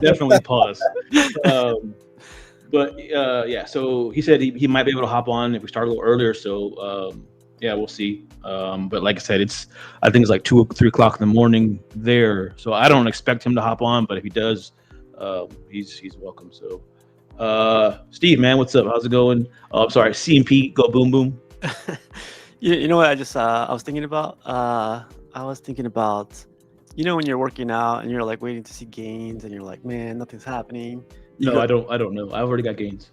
Definitely pause. Um, but yeah, so he said he might be able to hop on if we start a little earlier. So yeah, we'll see. But like I said, I think it's like 2 or 3 o'clock in the morning there. So I don't expect him to hop on, but if he does, he's welcome. So Steve, man, what's up? How's it going? Oh, I'm sorry, CMP, go boom boom. You know what I was thinking about? When you're working out and you're like waiting to see gains and you're like, man, nothing's happening. No, I don't know. I've already got gains.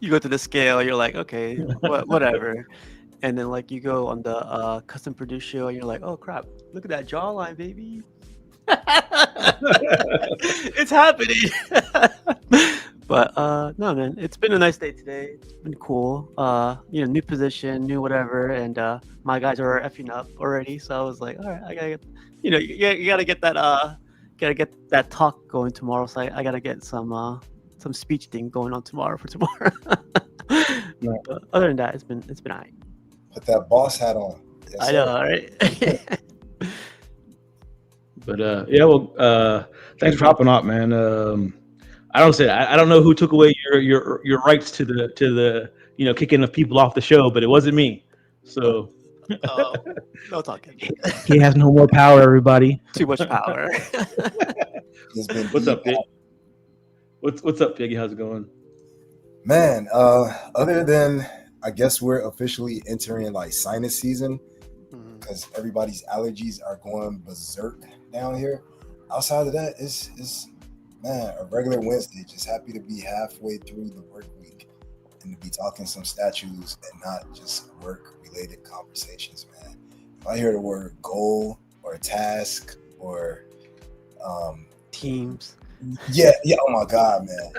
You go to the scale, you're like, okay, whatever. And then like you go on the custom produced show and you're like, oh crap, look at that jawline, baby. It's happening. But no, man, it's been a nice day today. It's been cool. New position, new whatever, and my guys are effing up already. So I was like, all right, I gotta get, you gotta get that talk going tomorrow. So I gotta get some speech thing going on tomorrow for tomorrow. Right. But other than that, it's been alright. Put that boss hat on. Yes, I know, right? But yeah, well, thanks for hopping on, man. I don't know who took away your rights to the kicking of people off the show, but it wasn't me. So no talking. He has no more power, everybody. Too much power. What's up, Pig? What's up, Piggy? How's it going? Man, other than I guess we're officially entering like sinus season because everybody's allergies are going berserk down here. Outside of that, it's man, a regular Wednesday. Just happy to be halfway through the work week and to be talking some statues and not just work-related conversations, man. If I hear the word goal or task or teams. Yeah. Oh my God, man.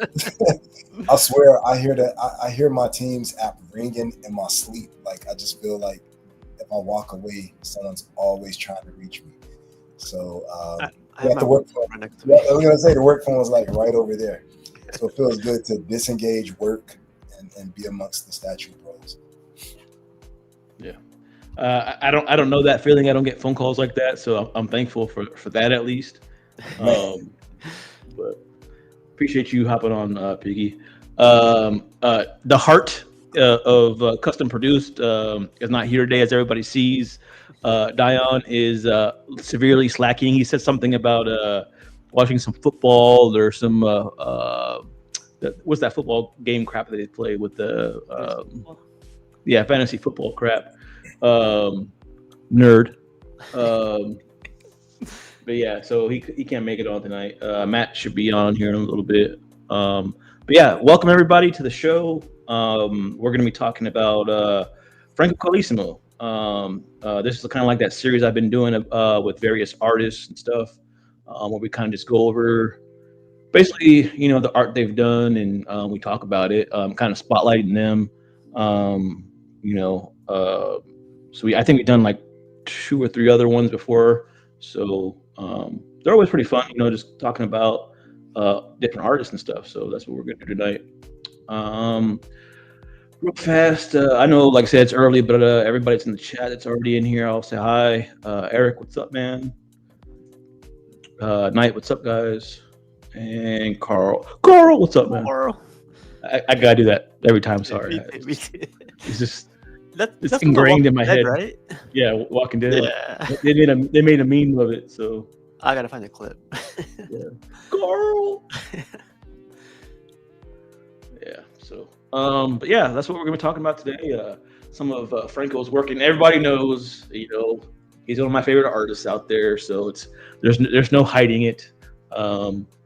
I swear I hear my team's app ringing in my sleep. Like I just feel like if I walk away, someone's always trying to reach me. So the work phone. I was gonna say the work phone was like right over there. So it feels good to disengage work and be amongst the statue pros. Yeah. I don't know that feeling. I don't get phone calls like that, so I'm thankful for that at least. But appreciate you hopping on, Piggy. The heart of custom produced is not here today, as everybody sees. Dion is severely slacking. He said something about watching some football or some what's that football game crap that they play with the fantasy football crap. Nerd. But yeah, so he can't make it on tonight. Matt should be on here in a little bit. But yeah, welcome everybody to the show. We're going to be talking about Franco Carisimo. This is kind of like that series I've been doing with various artists and stuff, where we kind of just go over basically, the art they've done, and we talk about it, kind of spotlighting them. I think we've done like 2 or 3 other ones before, so they're always pretty fun, just talking about different artists and stuff. So that's what we're going to do tonight. Real fast, I know, like I said, it's early, but everybody's in the chat that's already in here. I'll say hi. Eric, what's up, man? Knight, what's up, guys? And Carl, what's up, man? Carl. I gotta do that every time. Sorry, it's just it's ingrained in my head, right? Yeah, Walking Dead. Yeah. They made a meme of it, so I gotta find a clip. Yeah. Carl. Yeah. So, but yeah, that's what we're gonna be talking about today. Some of Franco's work, and everybody knows, he's one of my favorite artists out there. So there's no hiding it.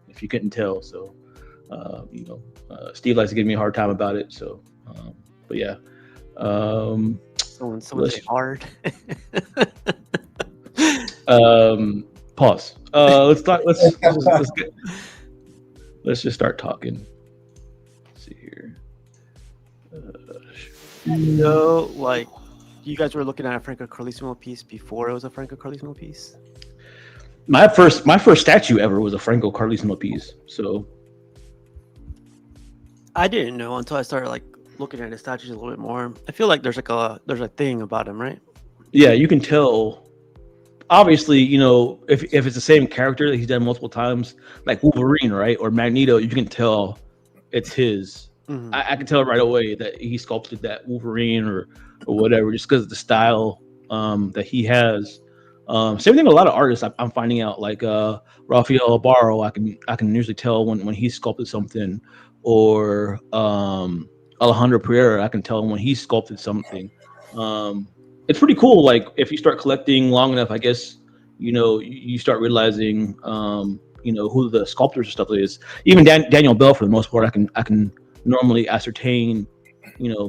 If you couldn't tell, so Steve likes to give me a hard time about it. So, but yeah. Someone say hard. Pause. Let's just start talking. Let's see here. Like you guys were looking at a Franco Carisimo piece before it was a Franco Carisimo piece? My first statue ever was a Franco Carisimo piece. So I didn't know until I started like looking at his statues a little bit more. I feel like there's a thing about him, right? Yeah, you can tell obviously, if it's the same character that he's done multiple times, like Wolverine, right, or Magneto, you can tell it's his. Mhm. I can tell right away that he sculpted that Wolverine or whatever, just because of the style that he has. Same thing with a lot of artists. I'm finding out, like Rafael Barro. I can usually tell when he sculpted something, or Alejandro Pereira. I can tell when he sculpted something. Um, it's pretty cool. Like if you start collecting long enough, I guess you start realizing who the sculptors and stuff is. Even Daniel Bell, for the most part, I can normally ascertain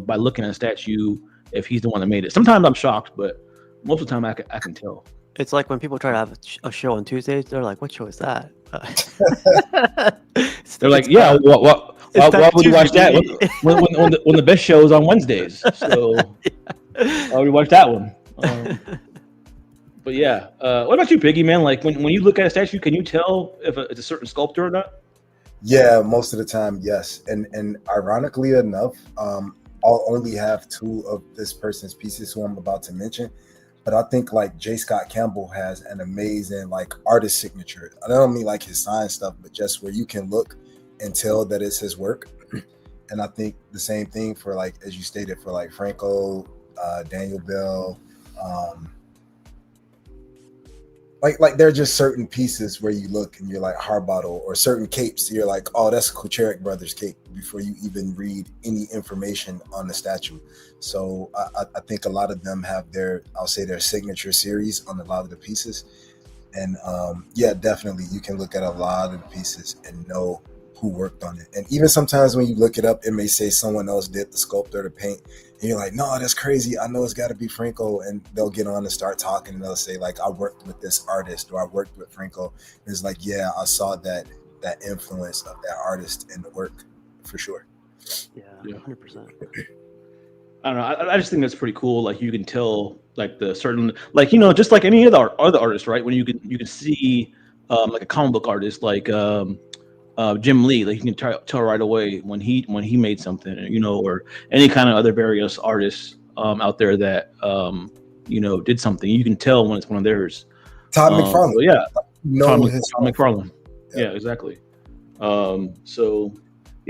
by looking at a statue if he's the one that made it. Sometimes I'm shocked, but most of the time I can tell. It's like when people try to have a show on Tuesdays, they're like, "What show is that?" They're like, "Yeah, why would you watch that when the best show is on Wednesdays?" So why would you watch that one? But yeah, what about you, Piggy, man? Like when you look at a statue, can you tell if it's a certain sculptor or not? Yeah, most of the time, yes. And ironically enough, I'll only have two of this person's pieces who I'm about to mention. But I think like J. Scott Campbell has an amazing like artist signature. I don't mean like his sign stuff, but just where you can look and tell that it's his work. And I think the same thing for like, as you stated, for like Franco, Daniel Bell, like there are just certain pieces where you look and you're like Harbottle, or certain capes you're like, oh, that's Kucherik Brothers cape, before you even read any information on the statue. So I think a lot of them have their signature series on a lot of the pieces. And yeah, definitely you can look at a lot of the pieces and know who worked on it. And even sometimes when you look it up, it may say someone else did the sculpt or the paint, and you're like, no, that's crazy, I know it's got to be Franco. And they'll get on and start talking, and they'll say like, I worked with this artist, or I worked with Franco. And it's like, yeah, I saw that influence of that artist in the work, for sure. Yeah, 100%. I don't know. I just think that's pretty cool. Like you can tell, like the certain, like just like any other artists, right? When you can see, like a comic book artist, like Jim Lee, like you can tell right away when he made something, or any kind of other various artists out there that did something. You can tell when it's one of theirs. Todd McFarlane. So yeah, Todd McFarlane. Yeah, exactly. So.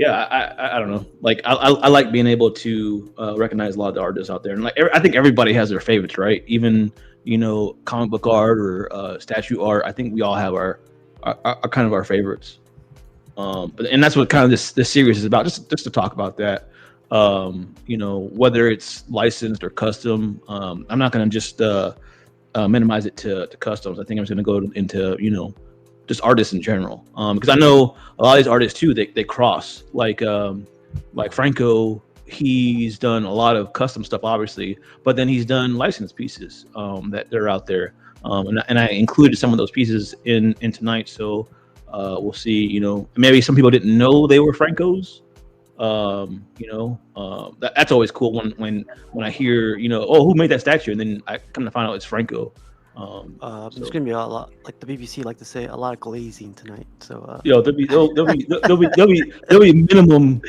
Yeah, I don't know. Like I like being able to recognize a lot of the artists out there, and like I think everybody has their favorites, right? Even comic book art or statue art. I think we all have our kind of our favorites. And that's what kind of this series is about. Just to talk about that. Whether it's licensed or custom. I'm not going to just minimize it to customs. I think I'm just going to go into just artists in general, because I know a lot of these artists too. They cross, like Franco. He's done a lot of custom stuff, obviously, but then he's done licensed pieces that they're out there, and I included some of those pieces in tonight. So we'll see. Maybe some people didn't know they were Franco's. That's always cool when I hear oh, who made that statue, and then I come to find out it's Franco. There's gonna be a lot, like the BBC like to say, a lot of glazing tonight. So there'll be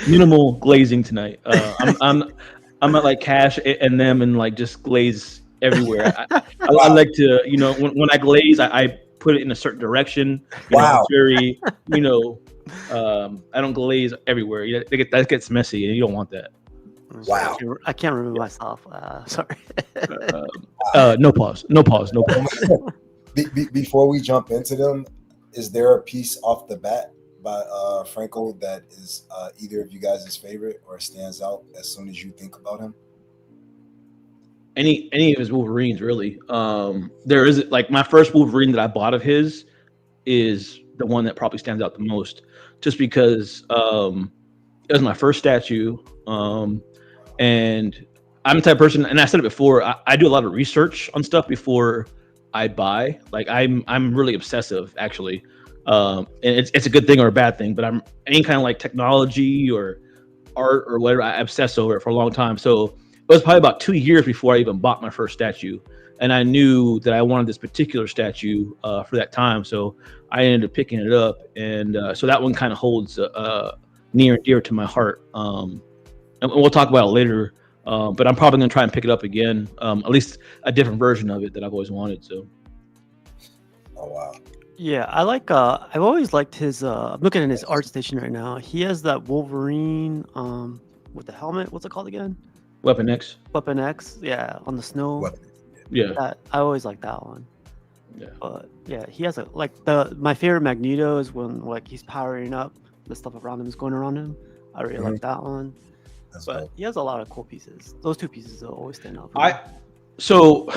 minimal glazing tonight. I'm at like Cash and them, and like just glaze everywhere. I like to when I glaze, I put it in a certain direction. Wow. It's very I don't glaze everywhere. That gets messy, and you don't want that. Wow. I can't remember myself. Sorry. No pause. Before we jump into them, is there a piece off the bat by Franco that is either of you guys' favorite or stands out as soon as you think about him? Any of his Wolverines, really. There is, like, my first Wolverine that I bought of his is the one that probably stands out the most, just because it was my first statue. And I'm the type of person, and I said it before, I do a lot of research on stuff before I buy. Like I'm really obsessive, actually. And it's a good thing or a bad thing, but I'm any kind of like technology or art or whatever, I obsess over it for a long time. So it was probably about 2 years before I even bought my first statue. And I knew that I wanted this particular statue for that time. So I ended up picking it up. And so that one kind of holds near and dear to my heart. And we'll talk about it later, but I'm probably going to try and pick it up again, at least a different version of it that I've always wanted. So, Oh wow. Yeah, I like. I've always liked his. I'm looking at his art station right now. He has that Wolverine, with the helmet. What's it called again? Weapon X. Weapon X. Yeah, on the snow. What? Yeah. That I always like that one. Yeah. But yeah, he has my favorite Magneto is when like he's powering up, the stuff around him is going around him. I really like that one. That's But dope. he has a lot of cool pieces. Those two pieces will always stand out. So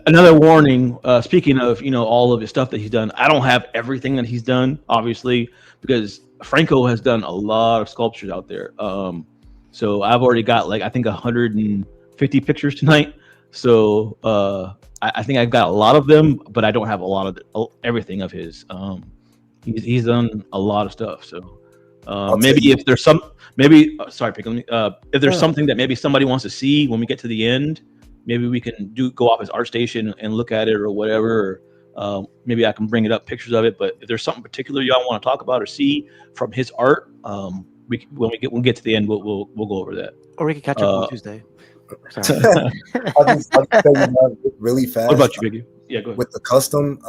another warning. Speaking of all of his stuff that he's done, I don't have everything that he's done, obviously, because Franco has done a lot of sculptures out there. So I've already got I think 150 pictures tonight. So I think I've got a lot of them, but I don't have a lot of everything of his. He's done a lot of stuff. So maybe if there's sorry, Pickle, if there's something that maybe somebody wants to see when we get to the end, maybe we can go off his art station and look at it or whatever. Or, maybe I can bring it up, pictures of it. But if there's something particular y'all want to talk about or see from his art, when we get to the end, we'll go over that. Or we can catch up on Tuesday. Sorry. I'll just tell you really fast. What about you, Biggie? Yeah, go ahead. With the custom,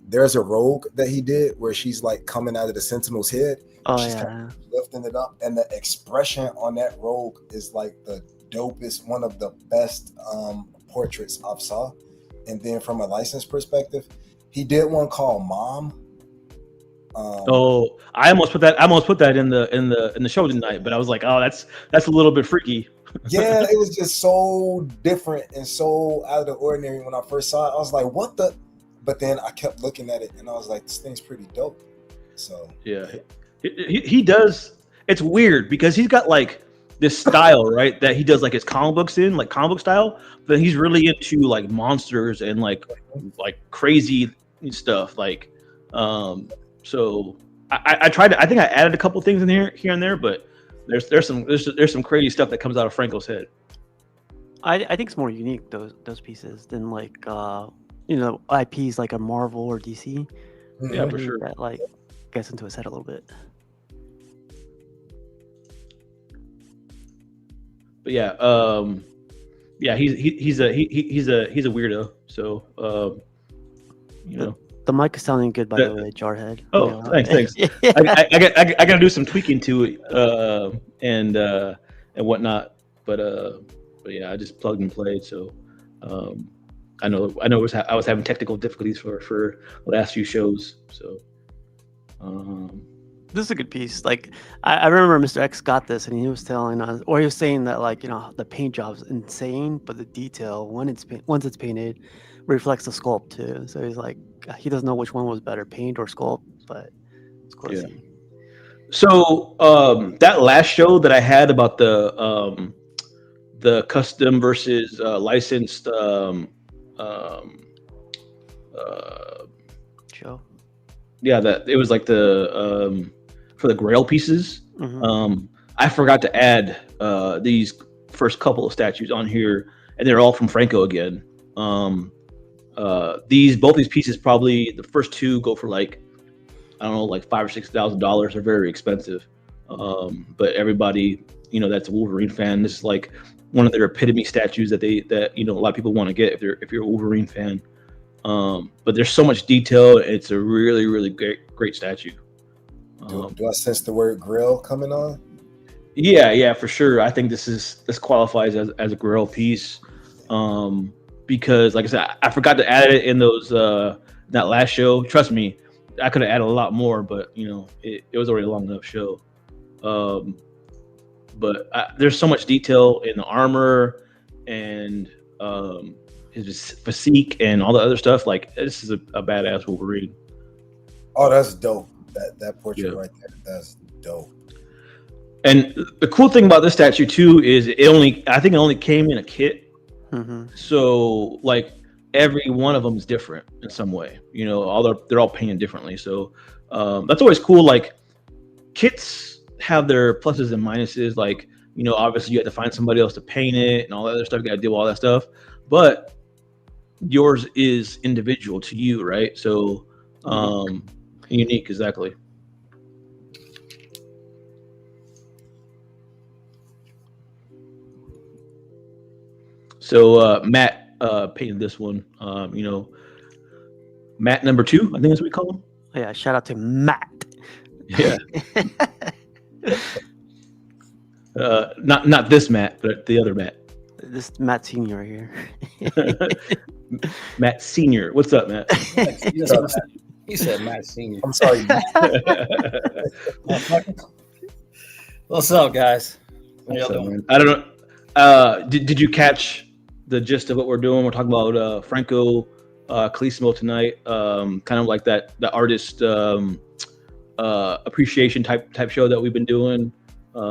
there's a rogue that he did where she's like coming out of the Sentinel's head. Oh she's yeah. kind of lifting it up, and the expression on that rogue is like the dopest, one of the best portraits I've saw. And then from a license perspective, he did one called Mom. I almost put that in the show tonight, but I was like, oh, that's a little bit freaky. Yeah, it was just so different and so out of the ordinary when I first saw it. I was like, what the? But then I kept looking at it and I was like, this thing's pretty dope. So yeah, he does. It's weird because he's got like this style, right? That he does like his comic books in, like comic book style, but he's really into like monsters and like crazy stuff. Like, so I tried to. I think I added a couple things in here and there, but there's some crazy stuff that comes out of Franco's head. I think it's more unique those pieces than like IPs like a Marvel or DC. Yeah, for sure. That like gets into his head a little bit. But yeah, he's a weirdo. So the mic is sounding good, by the way, Jarhead. Oh, thanks. I gotta do some tweaking to it and whatnot. But yeah, I just plugged and played. So I know I was having technical difficulties for the last few shows. So this is a good piece. Like I remember Mr. X got this, and he was telling us, or he was saying that like the paint job's insane, but the detail once it's painted reflects the sculpt too. So he's like, he doesn't know which one was better, paint or sculpt, but it's cool to see. So that last show that I had about the custom versus licensed show. Yeah, that it was like the for the Grail pieces. Mm-hmm. I forgot to add these first couple of statues on here, and they're all from Franco again. Both these pieces, probably the first two go for like, I don't know, like $5,000 or $6,000. They're very expensive. But everybody, that's a Wolverine fan. This is like one of their epitome statues that a lot of people want to get if you're a Wolverine fan. But there's so much detail. It's a really, really great statue. Do I sense the word grill coming on? Yeah, for sure. I think this qualifies as a grill piece. Because like I said, I forgot to add it in those that last show. Trust me, I could have added a lot more, but it was already a long enough show. But there's so much detail in the armor and his physique and all the other stuff. Like, this is a badass Wolverine. Oh, that's dope. That portrait right there, that's dope. And the cool thing about this statue too is I think it only came in a kit. Mm-hmm. So like every one of them is different in some way. They're all painted differently. So that's always cool. Like, kits have their pluses and minuses. Like, obviously you have to find somebody else to paint it and all that other stuff. You got to deal with all that stuff. But yours is individual to you, right? So unique, exactly. So Matt painted this one. Matt number 2, I think that's what we call him. Yeah, shout out to Matt. Yeah. Not this Matt, but the other Matt. This Matt Senior right here. Matt Senior. What's up, Matt? He said Matt Senior. I'm sorry. What's up, guys? What What's y'all up, doing? man? I don't know. Did you catch the gist of what we're doing? We're talking about Franco Carisimo tonight. Kind of like that artist appreciation type show that we've been doing.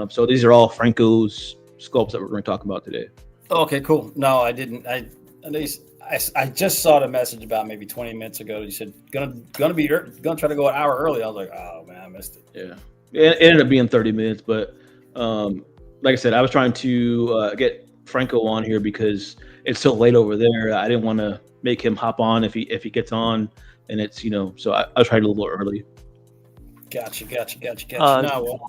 So these are all Franco's sculpts that we're going to talk about today. Okay, cool. No, I didn't. I just saw the message about maybe 20 minutes ago. You said gonna try to go an hour early. I was like, oh man, I missed it. Yeah, it ended up being 30 minutes, but like I said, I was trying to get Franco on here because it's so late over there. I didn't want to make him hop on if he gets on, and it's so I tried a little early. Gotcha. No, well,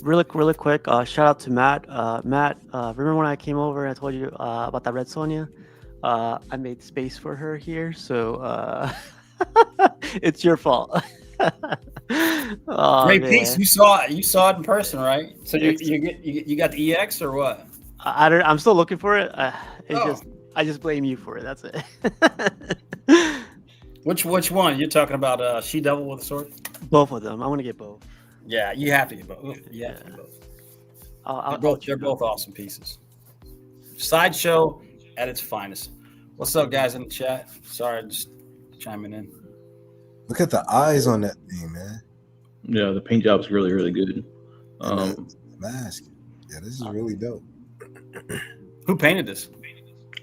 Really quick, shout out to Matt. Matt, remember when I came over and I told you about that Red Sonja? I made space for her here, so it's your fault. Oh, great man. piece. You saw it in person, right? So you got the EX or what? I'm still looking for it. Oh. I just blame you for it. That's it. Which one? You're talking about She Devil with a Sword? Both of them. I want to get both. Yeah, you have to get both. You have to get both. They're both awesome pieces. Sideshow at its finest. What's up, guys in the chat? Sorry, just chiming in. Look at the eyes on that thing, man. Yeah, the paint job is really, really good. The mask. Yeah, this is really dope. Who painted this?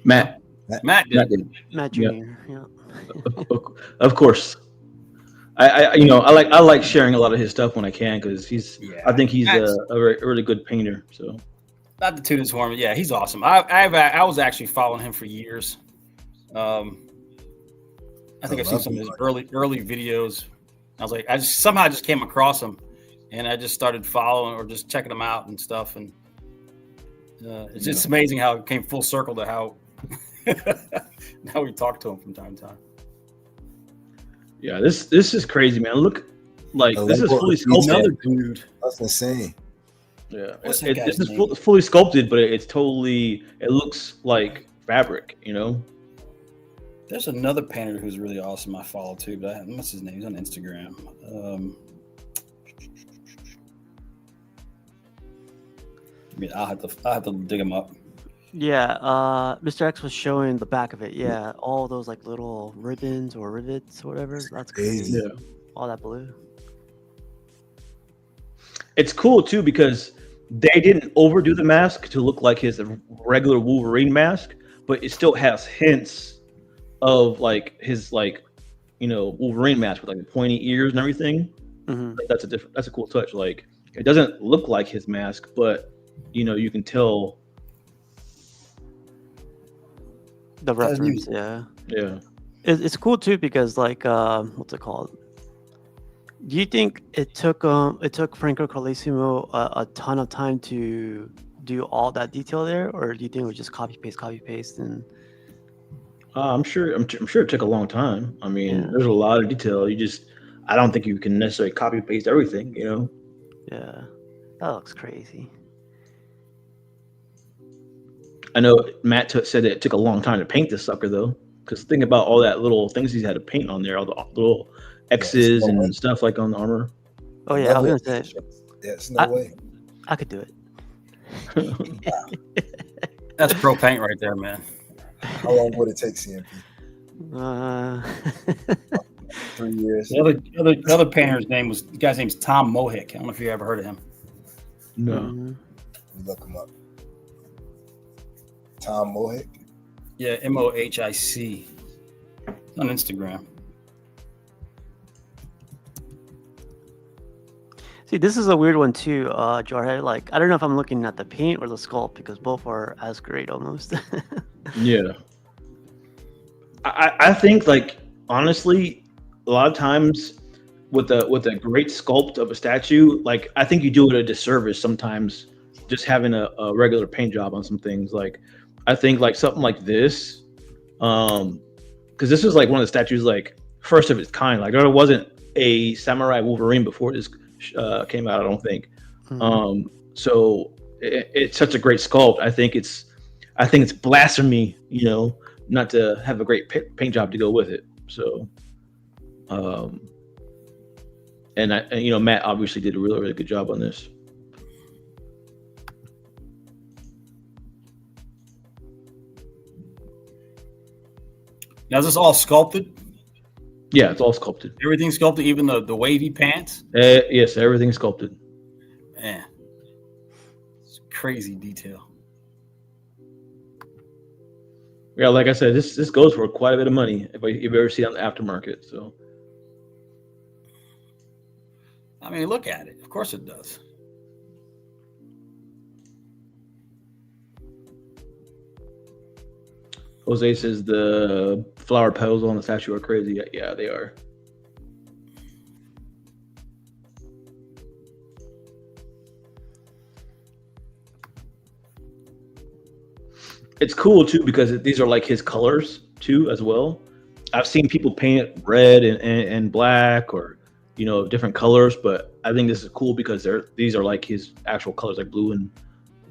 Matt did. Matt Jr. Yeah. Of course. I like sharing a lot of his stuff when I can because I think he's a really good painter. So not to toot his horn, but yeah, he's awesome. I was actually following him for years. I think I've seen some of his early videos. I was like, I somehow just came across him, and I just started following or just checking him out and stuff. And it's just amazing how it came full circle to how now we talk to him from time to time. Yeah, this is crazy, man. Look, this is fully sculpted. Another dude. That's insane. Yeah, What's that guy's this name? is fully sculpted, but it looks like fabric, There's another painter who's really awesome I follow too, but what's his name? He's on Instagram. I'll have to dig him up. Yeah, Mr. X was showing the back of it. Yeah, all those like little ribbons or rivets or whatever. That's crazy. Yeah. All that blue. It's cool too because they didn't overdo the mask to look like his regular Wolverine mask, but it still has hints of his Wolverine mask with the pointy ears and everything. Mm-hmm. That's a cool touch. It doesn't look like his mask, but you can tell the reference. Yeah. It's cool too because what's it called? Do you think it took Franco Carisimo a ton of time to do all that detail there, or do you think it was just copy paste and? I'm sure it took a long time. I mean, there's a lot of detail. I don't think you can necessarily copy paste everything. Yeah, that looks crazy. I know Matt said it took a long time to paint this sucker though, because think about all that little things he's had to paint on there, all the little X's and stuff on the armor. Oh yeah, I was gonna say. Yeah, it's no way. I could do it. That's pro paint right there, man. How long would it take, CMP? 3 years. The other painter's the guy's name's Tom Mohick. I don't know if you ever heard of him. No. Mm-hmm. Let me look him up. Tom Mohick. Yeah, Mohic on Instagram. See, this is a weird one too, Jarhead. I don't know if I'm looking at the paint or the sculpt because both are as great almost. Yeah. I think honestly, a lot of times with a great sculpt of a statue, I think you do it a disservice sometimes just having a regular paint job on some things. I think something like this, because this is one of the statues first of its kind. Like there wasn't a samurai Wolverine before this came out. I don't think. So it's such a great sculpt. I think it's blasphemy, not to have a great paint job to go with it. So, and Matt obviously did a really, really good job on this. Now, is this all sculpted? Yeah, it's all sculpted. Everything's sculpted, even the wavy pants? Yes, everything's sculpted. Man, it's crazy detail. Yeah, like I said, this goes for quite a bit of money if you ever see it on the aftermarket. So, I mean, look at it. Of course it does. Jose says the flower petals on the statue are crazy. Yeah, they are. It's cool too because these are like his colors too as well. I've seen people paint it red and black or different colors, but I think this is cool because these are like his actual colors, like blue and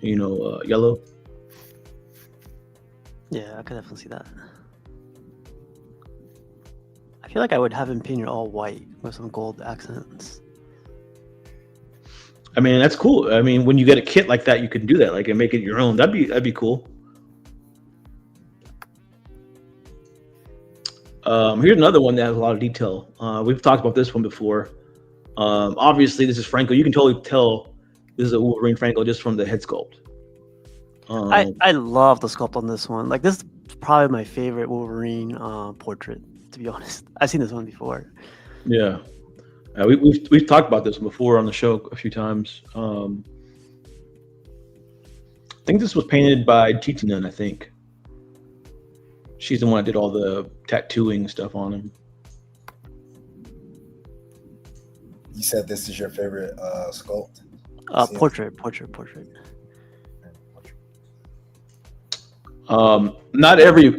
yellow. Yeah, I could definitely see that. I feel like I would have him painted all white with some gold accents. I mean, that's cool. I mean, when you get a kit like that, you can do that, like, and make it your own. That'd be cool. Here's another one that has a lot of detail. We've talked about this one before. Obviously, this is Franco. You can totally tell this is a Wolverine Franco just from the head sculpt. I love the sculpt on this one. Like, this is probably my favorite Wolverine portrait, to be honest. I've seen this one before. Yeah. We've talked about this one before on the show a few times. I think this was painted by Titinan, I think. She's the one that did all the tattooing stuff on him. You said this is your favorite sculpt? Portrait. Not every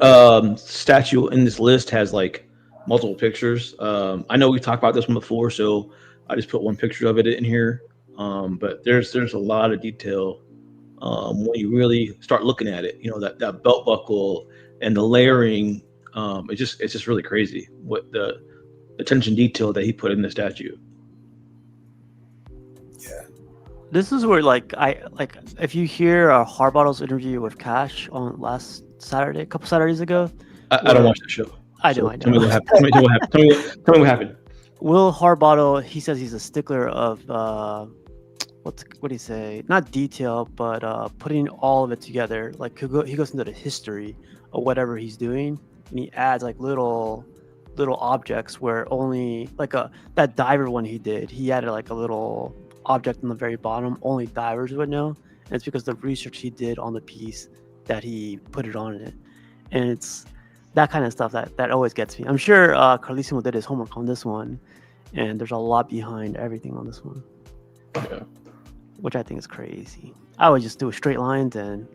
statue in this list has like multiple pictures. I know we talked about this one before, so I just put one picture of it in here. But there's a lot of detail when you really start looking at it. That belt buckle and the layering. It's just really crazy what the attention detail that he put in the statue. Yeah. This is where if you hear Harbottle's interview with Cash on last Saturday, a couple Saturdays ago. I don't watch the show. I know. Tell me what happened. Tell me what happened. Will Harbottle, he says he's a stickler of what do you say? Not detail, but putting all of it together. Like he goes into the history of whatever he's doing, and he adds like little objects where only that diver one he did. He added like a little object on the very bottom, only divers would know, and it's because the research he did on the piece that he put it on it, and it's that kind of stuff that always gets me. I'm sure Carlissimo did his homework on this one, and there's a lot behind everything on this one. Yeah. Which I think is crazy. I would just do straight lines and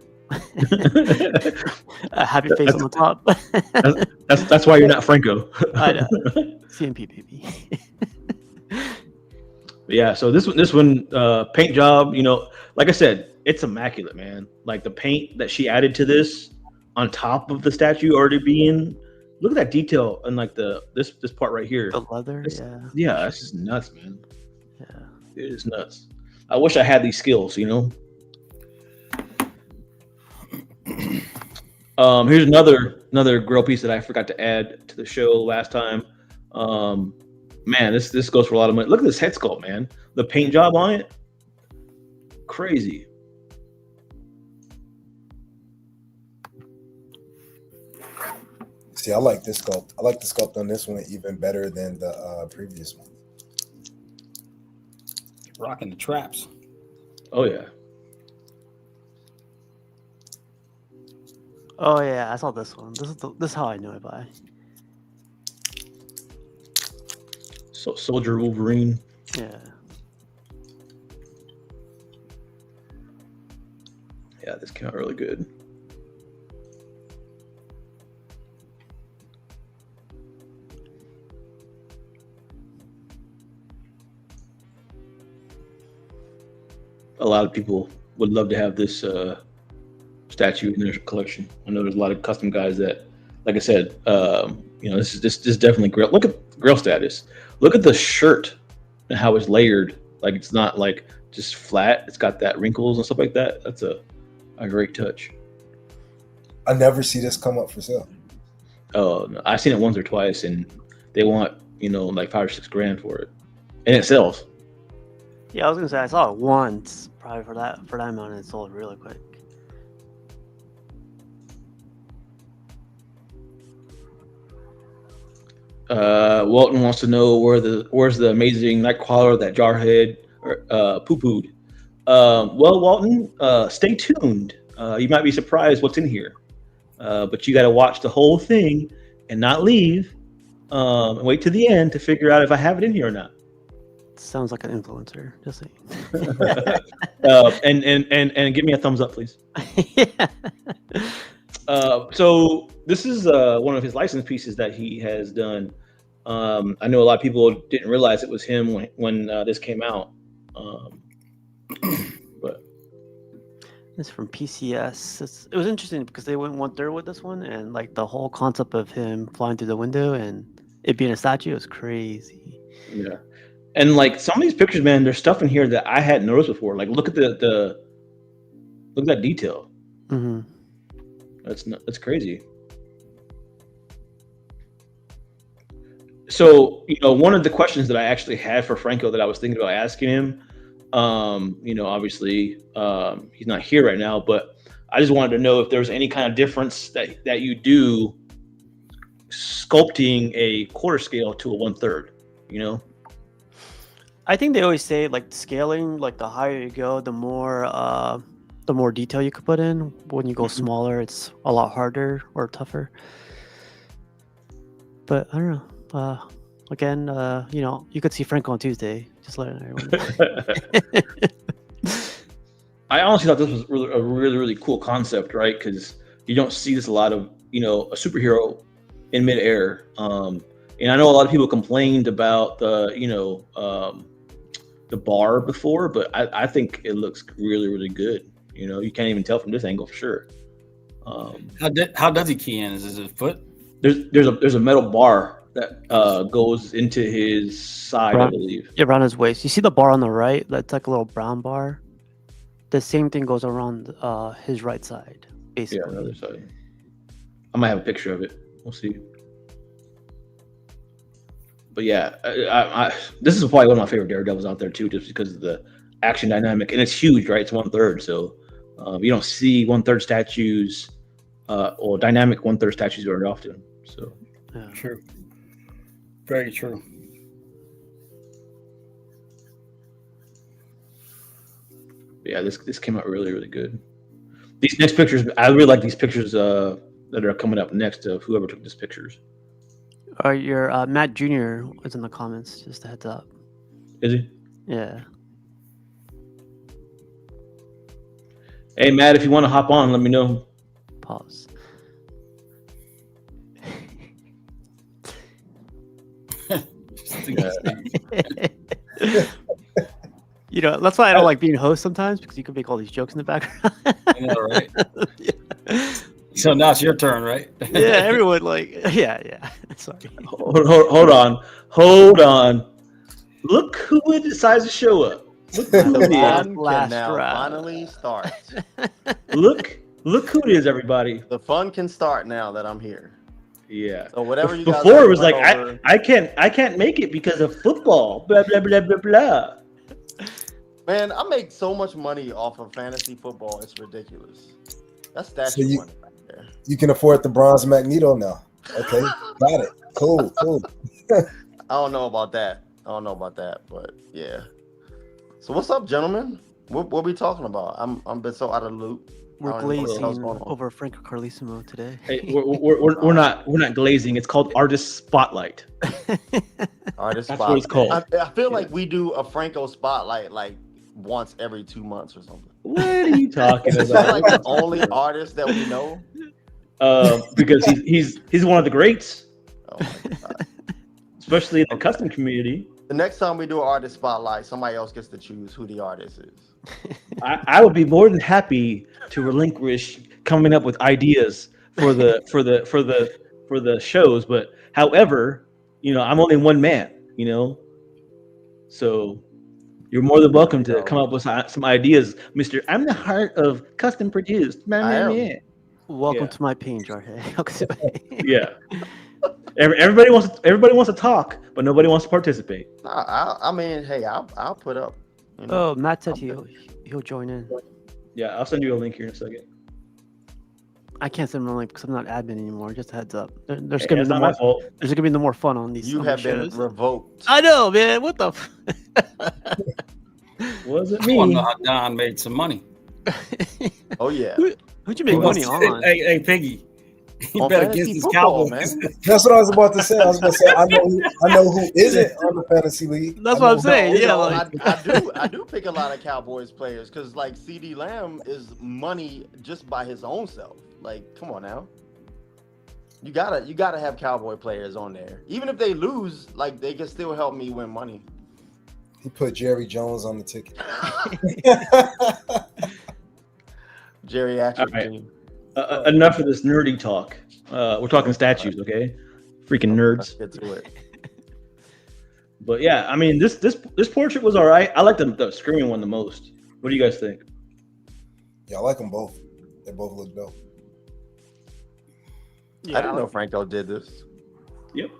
a happy face on the top. that's why you're not Franco. I know. CMP baby. Yeah, so this one paint job, like I said, it's immaculate, man. Like the paint that she added to this on top of the statue already being, look at that detail and like this part right here. The leather, yeah, that's just nuts, man. Yeah, it is nuts. I wish I had these skills, Here's another grill piece that I forgot to add to the show last time. Man, this goes for a lot of money. Look at this head sculpt, man. The paint job on it, crazy. See, I like this sculpt. I like the sculpt on this one even better than the previous one. Rocking the traps. Oh yeah. Oh yeah, I saw this one. This is how I know it by. So Soldier Wolverine. Yeah. Yeah, this came out really good. a lot of people would love to have this statue in their collection. I know there's a lot of custom guys that, like I said, this is definitely Grail. Look at Grail status. Look at the shirt and how it's layered. Like it's not like just flat. It's got that wrinkles and stuff like that. That's a great touch. I never see this come up for sale. Oh, no, I've seen it once or twice, and they want like $5 or $6 for it, and it sells. Yeah, I was gonna say I saw it once, probably for that amount, and it sold really quick. Walton wants to know where's the amazing Nightcrawler that Jarhead poo-pooed. Well, Walton, stay tuned. You might be surprised what's in here, but you got to watch the whole thing and not leave, and wait to the end to figure out if I have it in here or not. Sounds like an influencer. Just saying. And give me a thumbs up, please. Yeah. So this is one of his license pieces that he has done. I know a lot of people didn't realize it was him when this came out. But It's from PCS. It was interesting because they went 1/3 with this one, and like the whole concept of him flying through the window and it being a statue is crazy. yeah, and like some of these pictures, man, there's stuff in here that I hadn't noticed before. Like look at look at that detail. Mm-hmm. That's crazy. So, one of the questions that I actually had for Franco that I was thinking about asking him, obviously he's not here right now, but I just wanted to know if there was any kind of difference that you do sculpting a quarter scale to a 1/3, I think they always say like scaling, like the higher you go, the more detail you could put in. When you go smaller, it's a lot harder or tougher. But I don't know. Again, you could see Franco on Tuesday. Just letting everyone know. I honestly thought this was a really, really cool concept, right? Because you don't see this a lot of, a superhero in midair. And I know a lot of people complained about the bar before, but I think it looks really, really good. You can't even tell from this angle for sure. How does he key in? Is it his foot? There's a metal bar that goes into his side, I believe. Yeah, around his waist. You see the bar on the right? That's like a little brown bar. The same thing goes around his right side, basically. Yeah, another side. I might have a picture of it. We'll see. But yeah, this is probably one of my favorite Daredevils out there too, just because of the action dynamic, and it's huge, right? It's 1/3, so you don't see 1/3 statues or dynamic 1/3 statues very often. So Yeah. True. Very true. Yeah, this came out really, really good. These next pictures, I really like these pictures that are coming up next of whoever took these pictures. Your Matt Jr. is in the comments. Just a heads up. Is he? Yeah. Hey, Matt, if you want to hop on, let me know. Pause. That's why I don't like being host sometimes, because you can make all these jokes in the background. I know, right? Yeah. So now it's your turn, right? Yeah, everyone yeah. Sorry. Hold on. Look who decides to show up. Look who it is. Can now finally start. Look who it is, everybody. The fun can start now that I'm here. Yeah. So whatever you guys before it was like over, I can't make it because of football. Blah blah blah blah blah. Man, I make so much money off of fantasy football. It's ridiculous. That's statue money right there. You can afford the bronze Magneto now. Okay, got it. Cool. I don't know about that, but yeah. So what's up, gentlemen? What we talking about? I'm been so out of the loop. We're glazing over Franco Carisimo today. Hey, we're not glazing. It's called Artist Spotlight. Artist That's Spotlight. what it's called. I feel like we do a Franco Spotlight like once every 2 months or something. What are you talking Is about? that like the only artist that we know? Because he's one of the greats, Oh my God. especially in the custom community. The next time we do an artist spotlight, somebody else gets to choose who the artist is. I would be more than happy to relinquish coming up with ideas for the shows, but however, I'm only one man, so you're more than welcome to come up with some ideas, Mister. I'm the heart of custom produced. I am. Welcome to my pain, Jorge. Yeah. Everybody wants to talk, but nobody wants to participate. I mean, hey, I'll put up. Oh, Matt said he'll join in. Yeah, I'll send you a link here in a second. I can't send him a link because I'm not admin anymore. Just a heads up. There's That's not my fault. There's gonna be no more fun on these. You have been revoked. I know, man. What the? Was it I me? want to know how Don made some money. Oh yeah. Who'd you make money on? Hey, Piggy. You On better fantasy get this football, Cowboys. man. That's what I was about to say. I was going to say I know who isn't on the fantasy league. That's what I'm saying. You Yeah, know, like, I do pick a lot of Cowboys players because like CD Lamb is money just by his own self. Like, come on now. You gotta have Cowboy players on there. Even if they lose, like they can still help me win money. He put Jerry Jones on the ticket. Geriatric All right. team. Enough of this nerdy talk. We're talking statues, okay? Freaking nerds. Let's get to it. But yeah, I mean, this portrait was all right. I like the screaming one the most. What do you guys think? Yeah, I like them both. They both look dope. yeah, I didn't know Franco did this. Yep.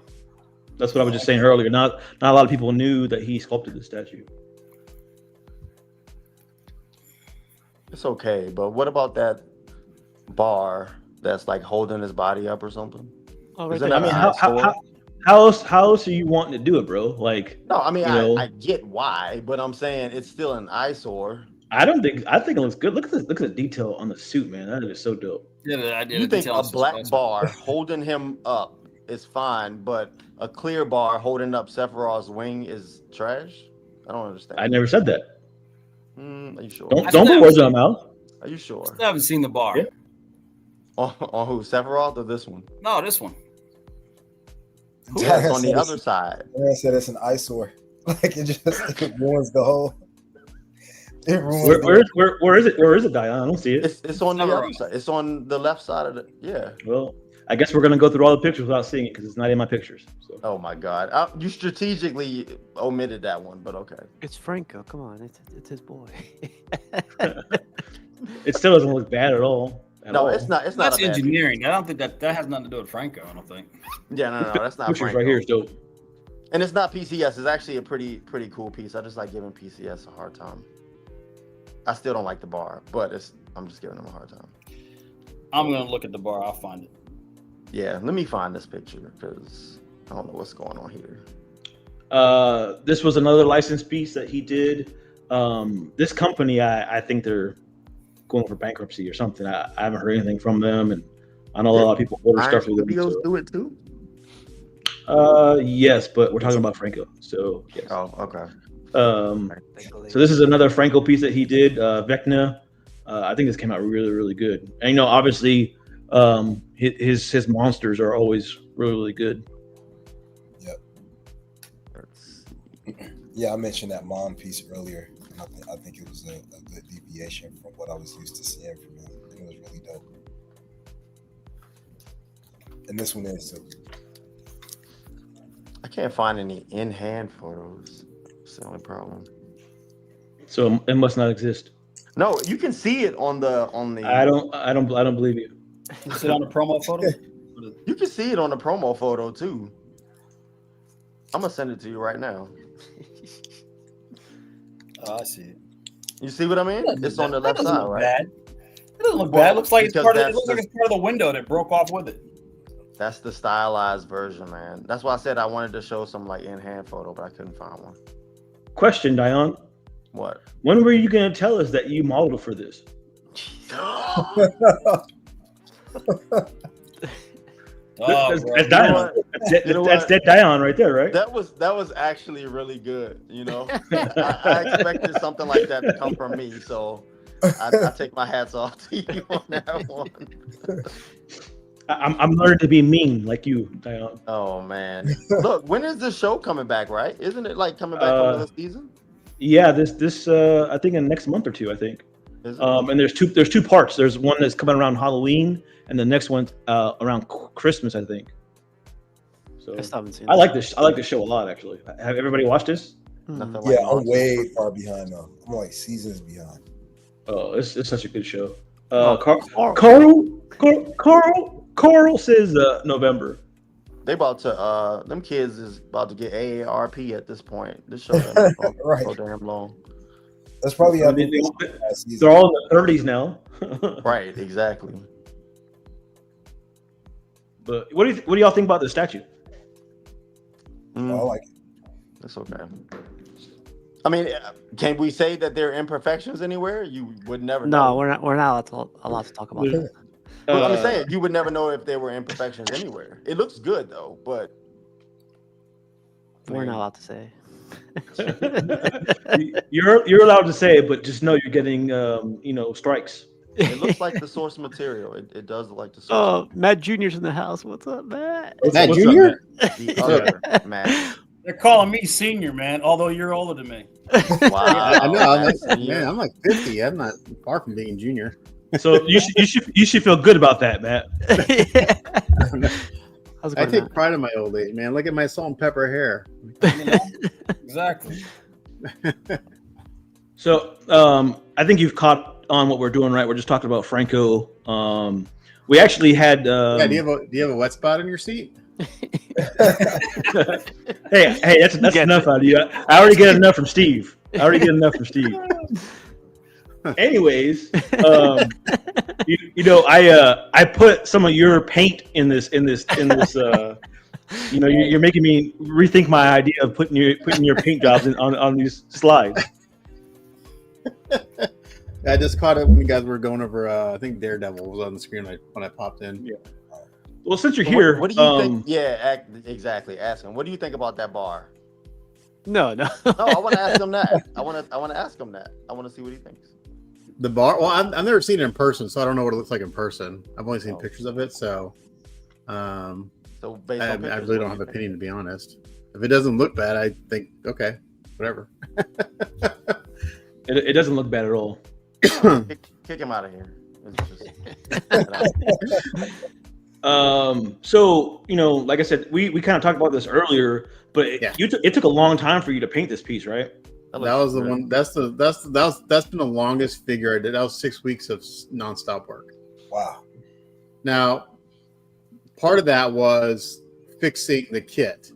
That's what I was just saying earlier. Not a lot of people knew that he sculpted the statue. It's okay, but what about that bar that's like holding his body up or something? Oh, right Isn't there. that I mean, an eyesore? how else are you wanting to do it, bro? Like, No, I mean you know. I get why, but I'm saying it's still an eyesore. I think it looks good. Look at the detail on the suit, man. That is so dope. Yeah, You think a black bar holding him up is fine, but a clear bar holding up Sephiroth's wing is trash? I don't understand. I never said that. Are you sure? Don't put words in my mouth. Are you sure? I haven't seen the bar. Yeah. On who? Sephiroth or this one? No, this one. Who is on the other side? I said it's an eyesore. Like it ruins the whole. It ruins. Where is it? Where is it, Diane? I don't see it. It's on the other side. It's on the left side of the. Yeah. Well, I guess we're gonna go through all the pictures without seeing it because it's not in my pictures. So. Oh my God! You strategically omitted that one, but okay. It's Franco. Come on, it's his boy. It still doesn't look bad at all. No, it's not. It's not. That's engineering. I don't think that has nothing to do with Franco. I don't think. Yeah, no, that's not. Pictures Franco. right here is dope. And it's not PCS. It's actually a pretty cool piece. I just like giving PCS a hard time. I still don't like the bar, but I'm just giving them a hard time. I'm gonna look at the bar. I'll find it. Yeah, let me find this picture because I don't know what's going on here. This was another licensed piece that he did. This company, I think they're going for bankruptcy or something. I haven't heard anything from them, and I know a lot of people order stuff with them. Studios do it too. Yes, but we're talking about Franco, so yes. Oh, okay. So this is another Franco piece that he did, Vecna. I think this came out really, really good. And obviously, his monsters are always really, really good. Yep. Yeah, I mentioned that mom piece earlier. And I think it was a good deviation from what I was used to seeing from him. It was really dope. And this one is too. I can't find any in-hand photos. That's the only problem. So it must not exist. No, you can see it on the. I don't believe you. Is it on the promo photo? You can see it on the promo photo too. I'm gonna send it to you right now. Oh, I see it. You see what I mean? It's on the left side, right? Bad. It doesn't look bad. It looks like it's Because part of. It that's looks like the- it's part of the window that broke off with it. That's the stylized version, man. That's why I said I wanted to show some like in-hand photo, but I couldn't find one. Question, Dion. What? When were you going to tell us that you modeled for this? Oh, That's bro. Dion. That's dead Dion right there, right? That was actually really good. I expected something like that to come from me, so I take my hats off to you on that one. I'm learning to be mean like you, Dion. Oh man. Look, when is the show coming back, right? Isn't it like coming back for another season? Yeah, this I think in the next month or two, I think. Is it? And there's two parts. There's one that's coming around Halloween, and the next one around Christmas, I think. So I still haven't seen I like this. I like this show a lot, actually. Have everybody watched this? Nothing like Yeah, I'm Monsters. way far behind though. I'm like seasons behind. Oh, it's such a good show. Oh, Carl says November. They about to them kids is about to get AARP at this point. This show done been Right. so damn long. That's probably I mean, they're all in the 30s now. Right, exactly. But what do y'all think about the statue? I like it. That's okay. I mean, can we say that there are imperfections anywhere? You would never know. No, we're not allowed to talk about Yeah. it. Well, I'm saying you would never know if there were imperfections anywhere. It looks good though, but We're not allowed to say. You're allowed to say it, but just know you're getting strikes. it looks like the source material. It does look like the source. Oh, Matt Junior's in the house. What's up, Matt? Matt What's up, Junior? The other man. They're calling me senior, man. Although you're older than me. Wow. I know. That's Man, I'm like 50. I'm not far from being junior. So you should feel good about that, Matt. How's it I going, take Matt? pride in my old age, man. Look at my salt and pepper hair. You know? Exactly. So I think you've caught on what we're doing, right? We're just talking about Franco. We actually had. Yeah, do you have a wet spot in your seat? hey, that's enough out of you. I already get enough from Steve. Anyways, I put some of your paint in this. You're making me rethink my idea of putting your paint jobs on these slides. I just caught it when you guys were going over. I think Daredevil was on the screen when I popped in. Yeah. Well, since you're here, What do you think? Yeah, exactly. Ask him. What do you think about that bar? No. No, I want to ask him that. I want to ask him that. I want to see what he thinks. The bar. Well, I've never seen it in person, so I don't know what it looks like in person. I've only seen pictures of it, so. So based I on pictures, really don't have an opinion, to be honest. If it doesn't look bad, I think okay, whatever. it doesn't look bad at all. Kick him out of here. So like I said, we kind of talked about this earlier, but it took a long time for you to paint this piece, right? That was the one. That's been the longest figure I did. That was 6 weeks of nonstop work. Wow. Now, part of that was fixing the kit.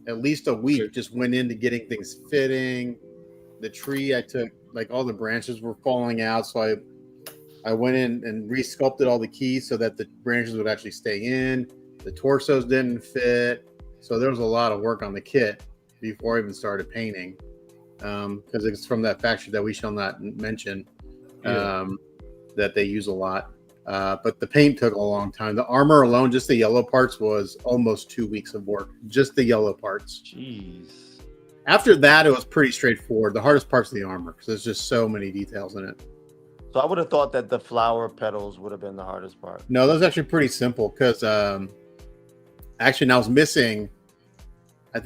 At least a week just went into getting things fitting. The tree I took, like all the branches were falling out, so I went in and re-sculpted all the keys so that the branches would actually stay in. The torsos didn't fit, so there was a lot of work on the kit before I even started painting. Because it's from that factory that we shall not mention, that they use a lot. But the paint took a long time. The armor alone, just the yellow parts, was almost 2 weeks of work. Just the yellow parts. Jeez. After that, it was pretty straightforward. The hardest part's the armor because there's just so many details in it. So I would have thought that the flower petals would have been the hardest part. No, that was actually pretty simple because actually, I was missing. I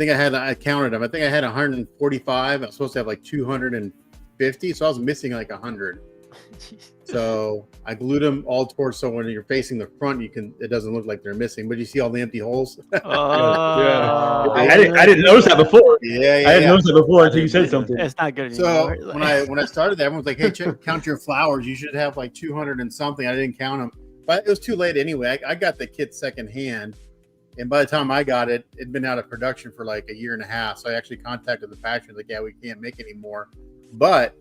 counted them. I think I had 145. I was supposed to have like 250, so I was missing like 100. So I glued them all towards, so when you're facing the front, it doesn't look like they're missing, but you see all the empty holes. I didn't notice that before. Yeah. I didn't notice that before until you said something. It's not good So anymore. when I started that, everyone was like, "Hey, count your flowers. You should have like 200 and something." I didn't count them, but it was too late anyway. I got the kit secondhand, and by the time I got it, it'd been out of production for like a year and a half. So I actually contacted the factory, like, "Yeah, we can't make any more." But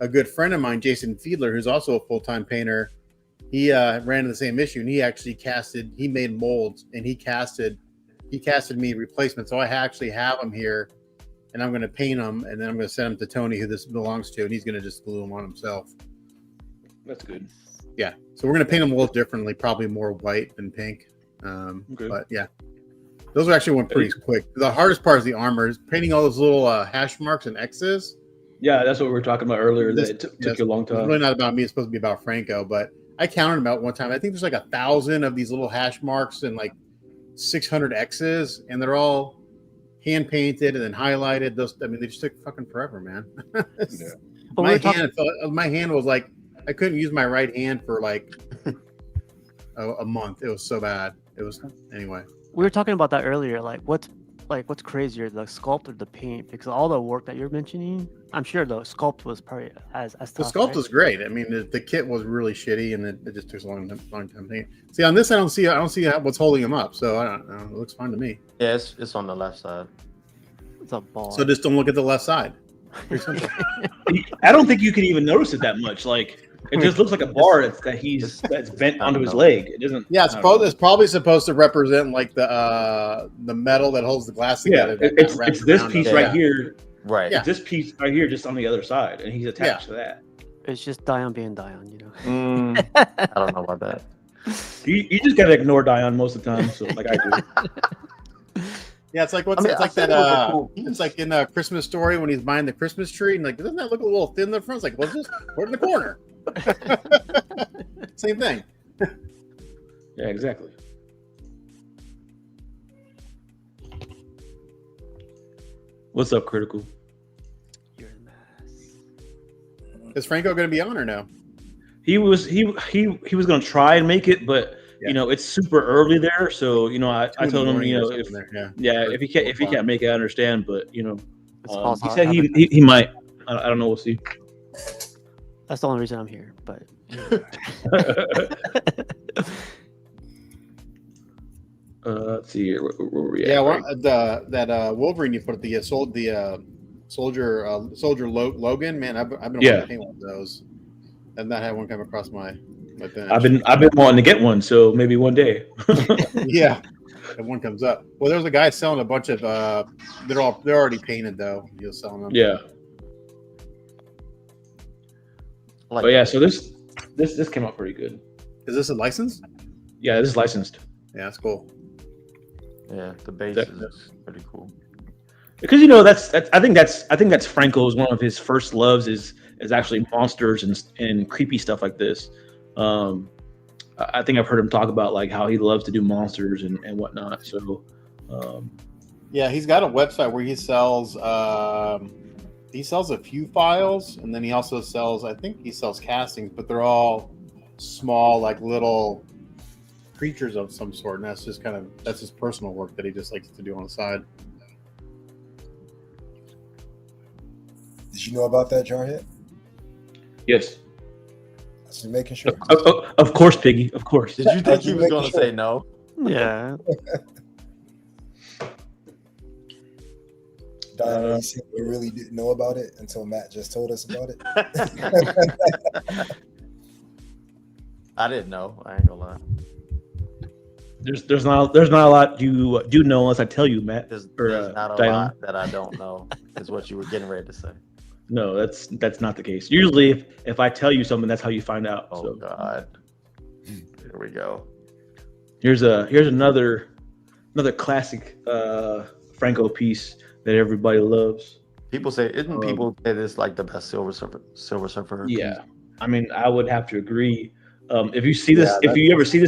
a good friend of mine, Jason Fiedler, who's also a full-time painter, he ran into the same issue, and he actually he made molds, and he casted me replacements. So I actually have them here, and I'm going to paint them, and then I'm going to send them to Tony, who this belongs to, and he's going to just glue them on himself. That's good. Yeah. So we're going to paint them a little differently, probably more white than pink. Okay. But yeah, those actually went pretty quick. The hardest part is the armor, is painting all those little hash marks and X's. Yeah, that's what we were talking about earlier. That it took you a long It's time. really not about me. It's supposed to be about Franco, but I counted them out one time. I think there's like 1,000 of these little hash marks and like 600 X's, and they're all hand painted and then highlighted. They just took fucking forever, man. Yeah. My hand was like, I couldn't use my right hand for like a month. It was so bad. It was anyway. We were talking about that earlier. What's crazier, the sculpt or the paint? Because all the work that you're mentioning, I'm sure the sculpt was probably as tough. The sculpt was great. I mean, the kit was really shitty, and it just took a long time to paint. See, on this, I don't see what's holding him up. So I don't know. It looks fine to me. Yeah, it's on the left side. It's a ball. So just don't look at the left side. Pretty simple. I don't think you can even notice it that much. Like it just looks like a bar that's bent onto his leg. It doesn't. Yeah, it's probably supposed to represent like the metal that holds the glass together. Yeah, it's this piece right here. Right. Yeah. It's this piece right here, just on the other side, and he's attached to that. It's just Dion being Dion, you know. I don't know about that. You just gotta ignore Dion most of the time. So like I do. Yeah, it's like it's like in a Christmas Story when he's buying the Christmas tree, and like, doesn't that look a little thin in the front? It's like, what's this? Put it in the corner. Same thing. Yeah, exactly. What's up, Critical? You're a mess. Is Franco going to be on or no? He was going to try and make it, but it's super early there. So I told him if he can't make it, I understand. But he said he might. I don't know. We'll see. That's the only reason I'm here. But let's see here. Where were we at? Yeah, that Wolverine you put the soldier Logan. Man, I've been wanting to paint one of those. I've not had one come across my bench. I've been wanting to get one, so maybe one day. Yeah, if one comes up. Well, there's a guy selling a bunch of. They're already painted though. You're selling them. Yeah. But yeah, so this came out pretty good. Is this a license? Yeah, this is licensed. Yeah, that's cool. Yeah, the base is pretty cool. Because I think that's Franco's one of his first loves is actually monsters and creepy stuff like this. I think I've heard him talk about like how he loves to do monsters and whatnot. So yeah, he's got a website where he sells a few files, and then he also sells castings, but they're all small, like little creatures of some sort, and that's his personal work that he just likes to do on the side. Did you know about that, Jarhead? Yes. Just making sure. Of course, Piggy. Of course. Did you think he was going to say no? Yeah. Diana, we really didn't know about it until Matt just told us about it. I didn't know. I ain't gonna lie. There's not a lot you do know unless I tell you, Matt. There's not a lot that I don't know. Is what you were getting ready to say. No, that's not the case. Usually, if I tell you something, that's how you find out. Oh God. Here we go. Here's another classic Franco piece that everybody loves. People say people say this like the best Silver Surfer Yeah, piece? I mean, I would have to agree. If you see this, if you ever see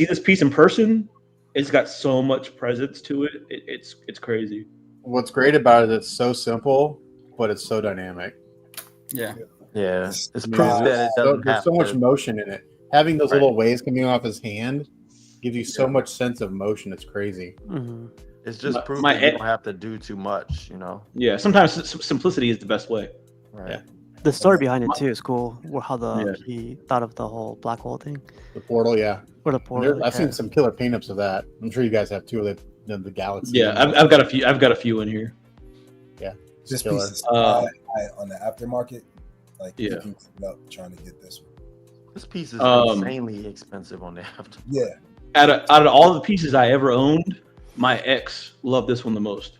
this piece in person, it's got so much presence to it. It's crazy. What's great about it is it's so simple, but it's so dynamic. Yeah. Yeah, it's proof that it doesn't there's have so much to- motion in it. Having those little waves coming off his hand gives you so much sense of motion. It's crazy. Mm-hmm. It's just proof that you don't have to do too much, Yeah, sometimes simplicity is the best way. Right. Yeah. The story behind it too is cool. How he thought of the whole black hole thing. The portal, yeah. Or the portal. I've seen some killer paint-ups of that. I'm sure you guys have too. The galaxy. Yeah, I've got a few. I've got a few in here. Yeah, This killer. piece is on the aftermarket. Like, looking up trying to get this one. This piece is insanely expensive on the after. Yeah. Out of all the pieces I ever owned, my ex loved this one the most.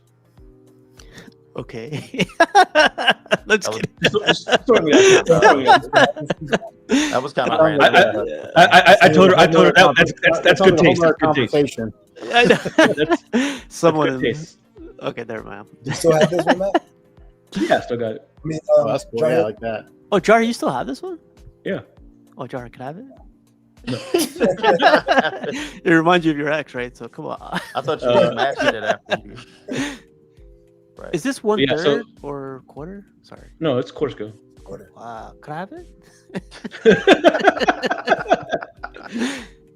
Okay. Let's get That was kind of random. I told her that's good taste. That's good taste. Someone. Good taste. Okay, never mind. You still have this one, Matt? Yeah, still got it. I mean, That's cool. Yeah, I like that. Oh, Jar, you still have this one? Yeah. Oh, Jar, can I have it? It reminds you of your ex, right? So come on. I thought you were smashing it after you. Right. Is this 1/3 or quarter? Sorry. No, it's Corsica. Quarter. Wow. Can I have it?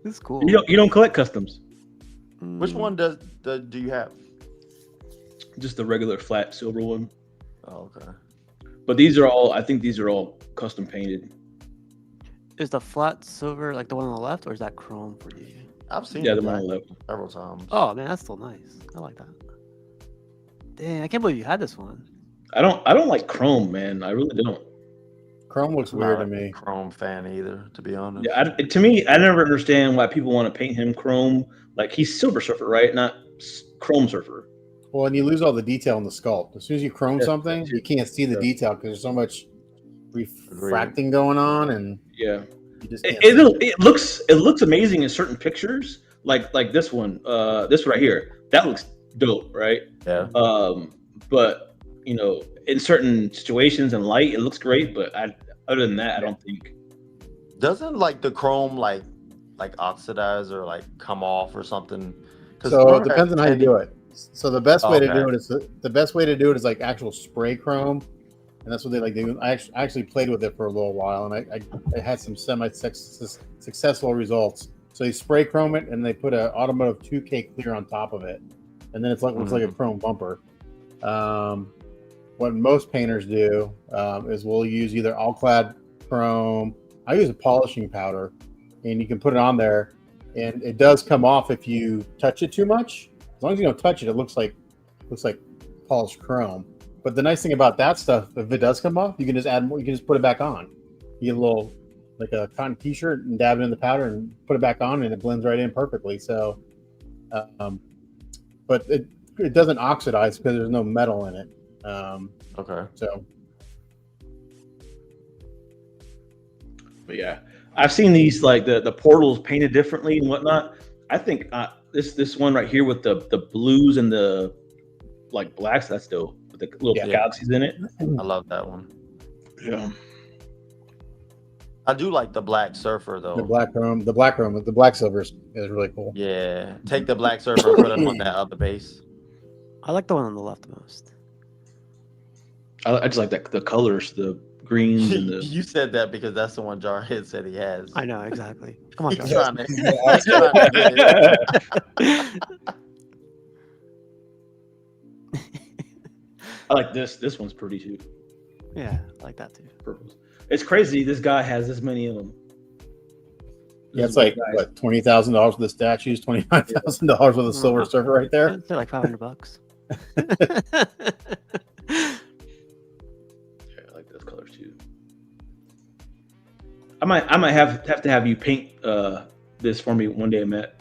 This is cool. You don't collect customs. Which one do you have? Just the regular flat silver one. Oh, okay. But these are all. I think these are all custom painted. Is the flat silver like the one on the left, or is that chrome for you? I've seen Yeah, it the one on the left. several times. Oh man, that's still nice. I like that. Dang, I can't believe you had this one. I don't like chrome, man. I really don't. Chrome looks I'm weird not to a me. Chrome fan either, to be honest. Yeah, to me, I never understand why people want to paint him chrome. Like he's Silver Surfer, right? Not Chrome Surfer. Well, and you lose all the detail in the sculpt. As soon as you chrome Yeah, something, you can't see the yeah. detail because there's so much refracting going on, and Yeah, you just can't see it. it looks amazing in certain pictures, like this one, this right here. That looks dope, right? Yeah. But you know, in certain situations and light, it looks great. But other than that, I don't think. Doesn't like the chrome like oxidize or like come off or something? So it depends on how you do it. So the best way to Okay. do it is like actual spray chrome, and that's what they like do. I actually played with it for a little while, and I had some semi-successful results. So you spray chrome it, and they put an automotive 2K clear on top of it, and then it's like looks like a chrome bumper. What most painters do is we'll use either all-clad chrome. I use a polishing powder, and you can put it on there, and it does come off if you touch it too much. As long as you don't touch it, it looks like polished chrome. But the nice thing about that stuff, if it does come off, you can just add more. You can just put it back on. You get a little like a cotton T-shirt and dab it in the powder and put it back on, and it blends right in perfectly. So, but it doesn't oxidize because there's no metal in it. Okay. So, But yeah, I've seen these like the portals painted differently and whatnot. I think this one right here with the blues and the like blacks, that's dope. With the little galaxies in it. I love that one. Yeah. I do like the black surfer though. the black silver is really cool. Yeah. Take the black surfer and put it on that other base. I like the one on the left the most. I just like the colors, the greens and the. You said that because that's the one Jarhead said he has. I know exactly. Come on, He's Jar. trying to, he's trying to get it. I like this. This one's pretty too. Yeah, I like that too. Purples. It's crazy. This guy has this many of them. Yeah, it's like what, $20,000 worth of statues, $25,000 worth of Silver Surfer right there. They're like $500. Yeah, I like those colors too. I might have to have you paint this for me one day, Matt.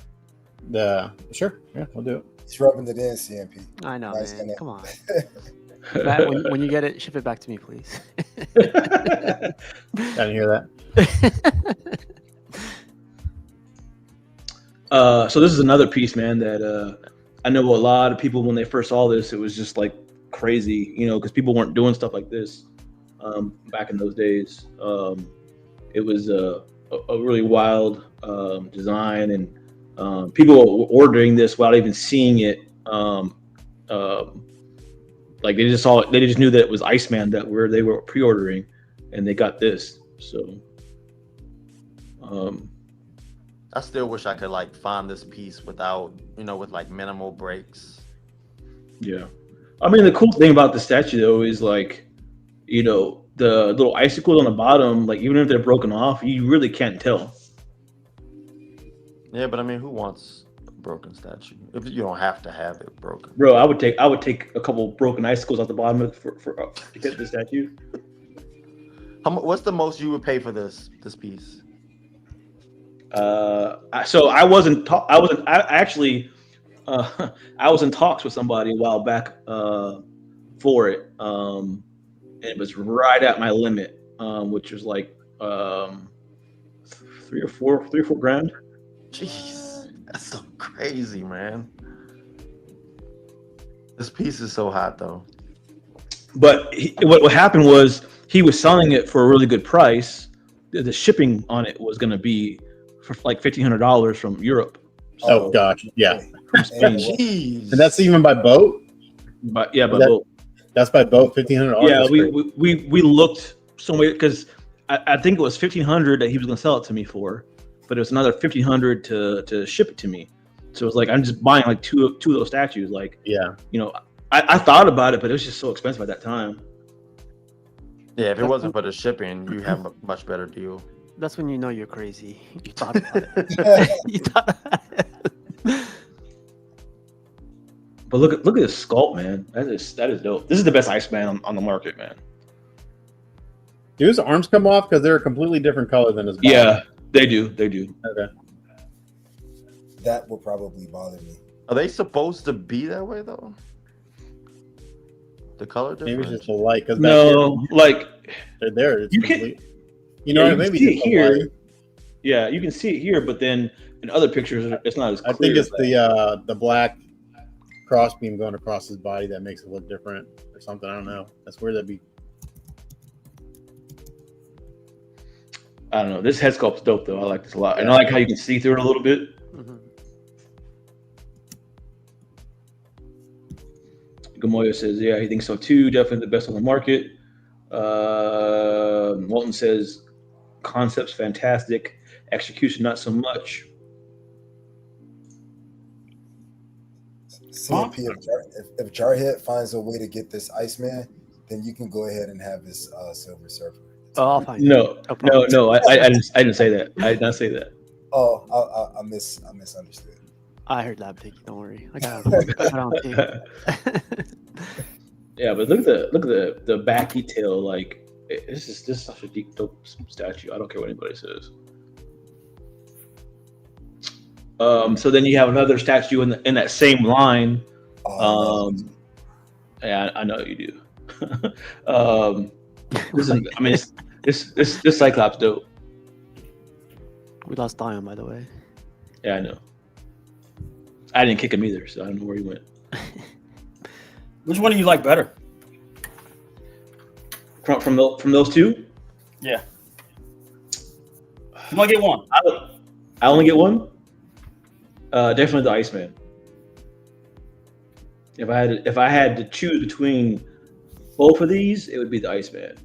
Sure, yeah, we'll do it. It's rubbing it in, CMP. I know, Nice, man. innit? Come on. Matt, when you get it, ship it back to me, please. I didn't hear that. So this is another piece, man, that I know a lot of people when they first saw this, it was just like crazy, you know, because people weren't doing stuff like this back in those days. It was a really wild design, and people were ordering this without even seeing it. Like they just saw it, they just knew that it was Iceman that they were pre-ordering, and they got this. So I still wish I could like find this piece without, with like minimal breaks. yeah, I mean the cool thing about the statue though is like, the little icicles on the bottom, like even if they're broken off, you really can't tell. Yeah, but I mean, who wants a broken statue? If you don't have to have it broken. Bro, I would take a couple broken icicles off the bottom for to get the statue. What's the most you would pay for this piece? So I was in talks with somebody a while back for it, and it was right at my limit, which was like three or four grand. Jeez, that's so crazy, man. This piece is so hot though. But what happened was he was selling it for a really good price, the shipping on it was going to be for like $1,500 from Europe. Oh gosh, yeah. From Spain. Jeez. And that's even by boat. But yeah, by That- boat. That's by boat, $1,500. Yeah, That's great. we looked somewhere because I think it was $1,500 that he was going to sell it to me for, but it was another $1,500 to ship it to me. So it was like I'm just buying like two of those statues. Like, Yeah. you know, I thought about it, but it was just so expensive at that time. Yeah, if it wasn't for the shipping, you have a much better deal. That's when you know you're crazy. You thought about it. You thought about it. But look at this sculpt, man. That is dope. This is the best Iceman on the market, man. Do his arms come off because they're a completely different color than his body? Yeah, they do. Okay. That will probably bother me. Are they supposed to be that way though? The color difference. Maybe it's just the light. Because No, like they're there. It's you can- complete. You know, yeah, you maybe can see just it the light. here. Yeah, you can see it here, but then in other pictures, it's not as clear. I think it's as the black crossbeam going across his body that makes it look different or something. I don't know. That's weird. That'd be. I don't know. This head sculpt's dope though. I like this a lot, and I like how you can see through it a little bit. Mhm. Gamoyo says, yeah, he thinks so too. Definitely the best on the market. Walton says, concept's fantastic. Execution, not so much. CMP, if Jarhead finds a way to get this Iceman, then you can go ahead and have this Silver Surfer. Oh, I'll find No, problem. no. I didn't say that. I did not say that. Oh, I misunderstood. I heard that, Piggy. Don't worry. I got it on tape. Yeah, but look at the back detail. Like this is such a deep, dope statue. I don't care what anybody says. So then you have another statue in that same line. Yeah, I know you do. This Cyclops dope. We lost Dion, by the way. Yeah, I know. I didn't kick him either, so I don't know where he went. Which one do you like better? From those two? Yeah. You only get one. I only get one. Definitely the Iceman. If I had to choose between both of these, it would be the Iceman.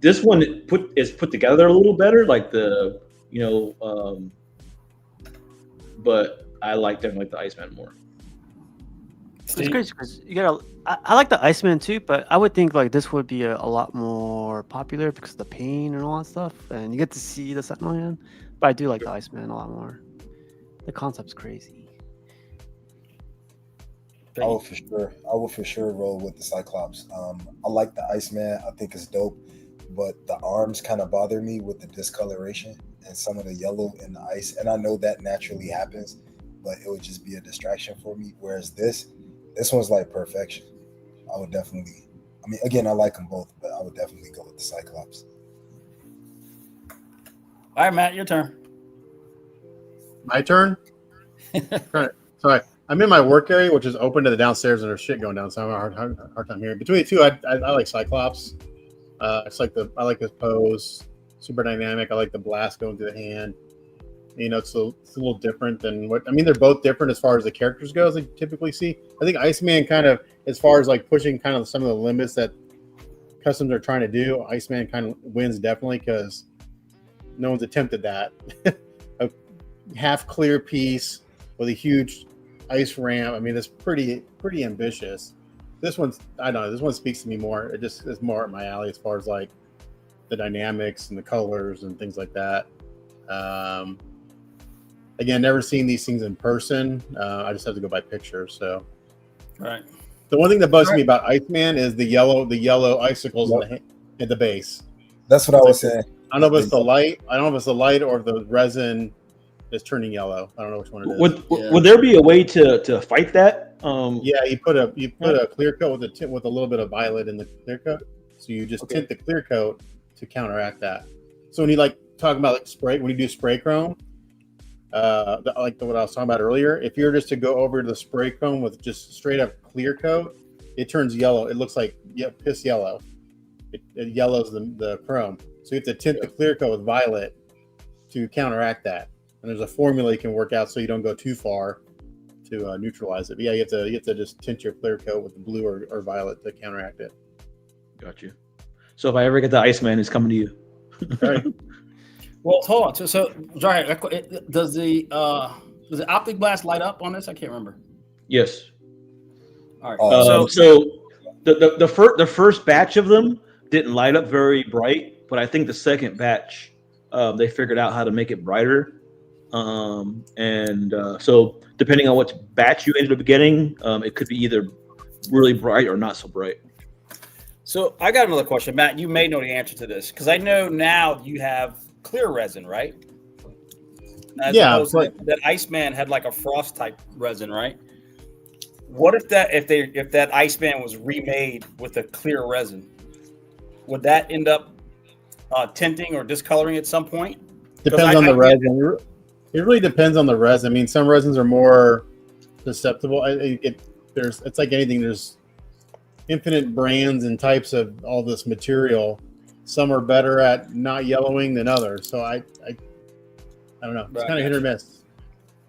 This one is put together a little better, like but I definitely like the Iceman more. It's crazy because you gotta. I like the Iceman too, but I would think like this would be a lot more popular because of the pain and all that stuff, and you get to see the Sentinel hand. But I do like the Iceman a lot more. The concept's crazy. I will for sure roll with the Cyclops. I like the Iceman. I think it's dope, but the arms kind of bother me with the discoloration and some of the yellow in the ice. And I know that naturally happens, but it would just be a distraction for me. Whereas this one's like perfection. I would definitely. I mean, again, I like them both, but I would definitely go with the Cyclops. All right, Matt, your turn. My turn? Sorry. I'm in my work area, which is open to the downstairs, and there's shit going down, so I have a hard time hearing. Between the two, I like Cyclops. I like his pose, super dynamic. I like the blast going through the hand. You know, it's a little different than they're both different as far as the characters go, as I typically see. I think Iceman kind of, as far as like pushing kind of some of the limits that customs are trying to do, Iceman kind of wins definitely because no one's attempted that. A half clear piece with a huge ice ramp. I mean, it's pretty ambitious. This one speaks to me more. It just is more at my alley as far as like the dynamics and the colors and things like that. Again, never seen these things in person. I just have to go by pictures. So, Right. The one thing that bugs me about Iceman is the yellow icicles at the base. That's what I was saying. I don't know if it's the light. I don't know if it's the light or if the resin is turning yellow. I don't know which one it is. Would there be a way to fight that? Yeah, you put a clear coat with a little bit of violet in the clear coat. So you just tint the clear coat to counteract that. So when you talking about when you do spray chrome, what I was talking about earlier, if you're just to go over to the spray chrome with just straight up clear coat, it turns yellow. It looks like piss yellow. It yellows the chrome. So you have to tint the clear coat with violet to counteract that. And there's a formula you can work out so you don't go too far to neutralize it. But yeah, you have to just tint your clear coat with the blue or violet to counteract it. Got you. So if I ever get the Iceman, it's coming to you. All right. Well, hold on. So sorry. Does the optic blast light up on this? I can't remember. Yes. All right. So the first batch of them didn't light up very bright, but I think the second batch they figured out how to make it brighter. So depending on which batch you ended up getting, it could be either really bright or not so bright. So I got another question, Matt. You may know the answer to this because I know now you have clear resin, right? That Iceman had like a frost type resin, right? What if that Iceman was remade with a clear resin? Would that end up tinting or discoloring at some point? Depends on the resin. It really depends on the resin. I mean, some resins are more susceptible. It's like anything. There's infinite brands and types of all this material. Some are better at not yellowing than others. So I don't know. It's kind of hit or miss.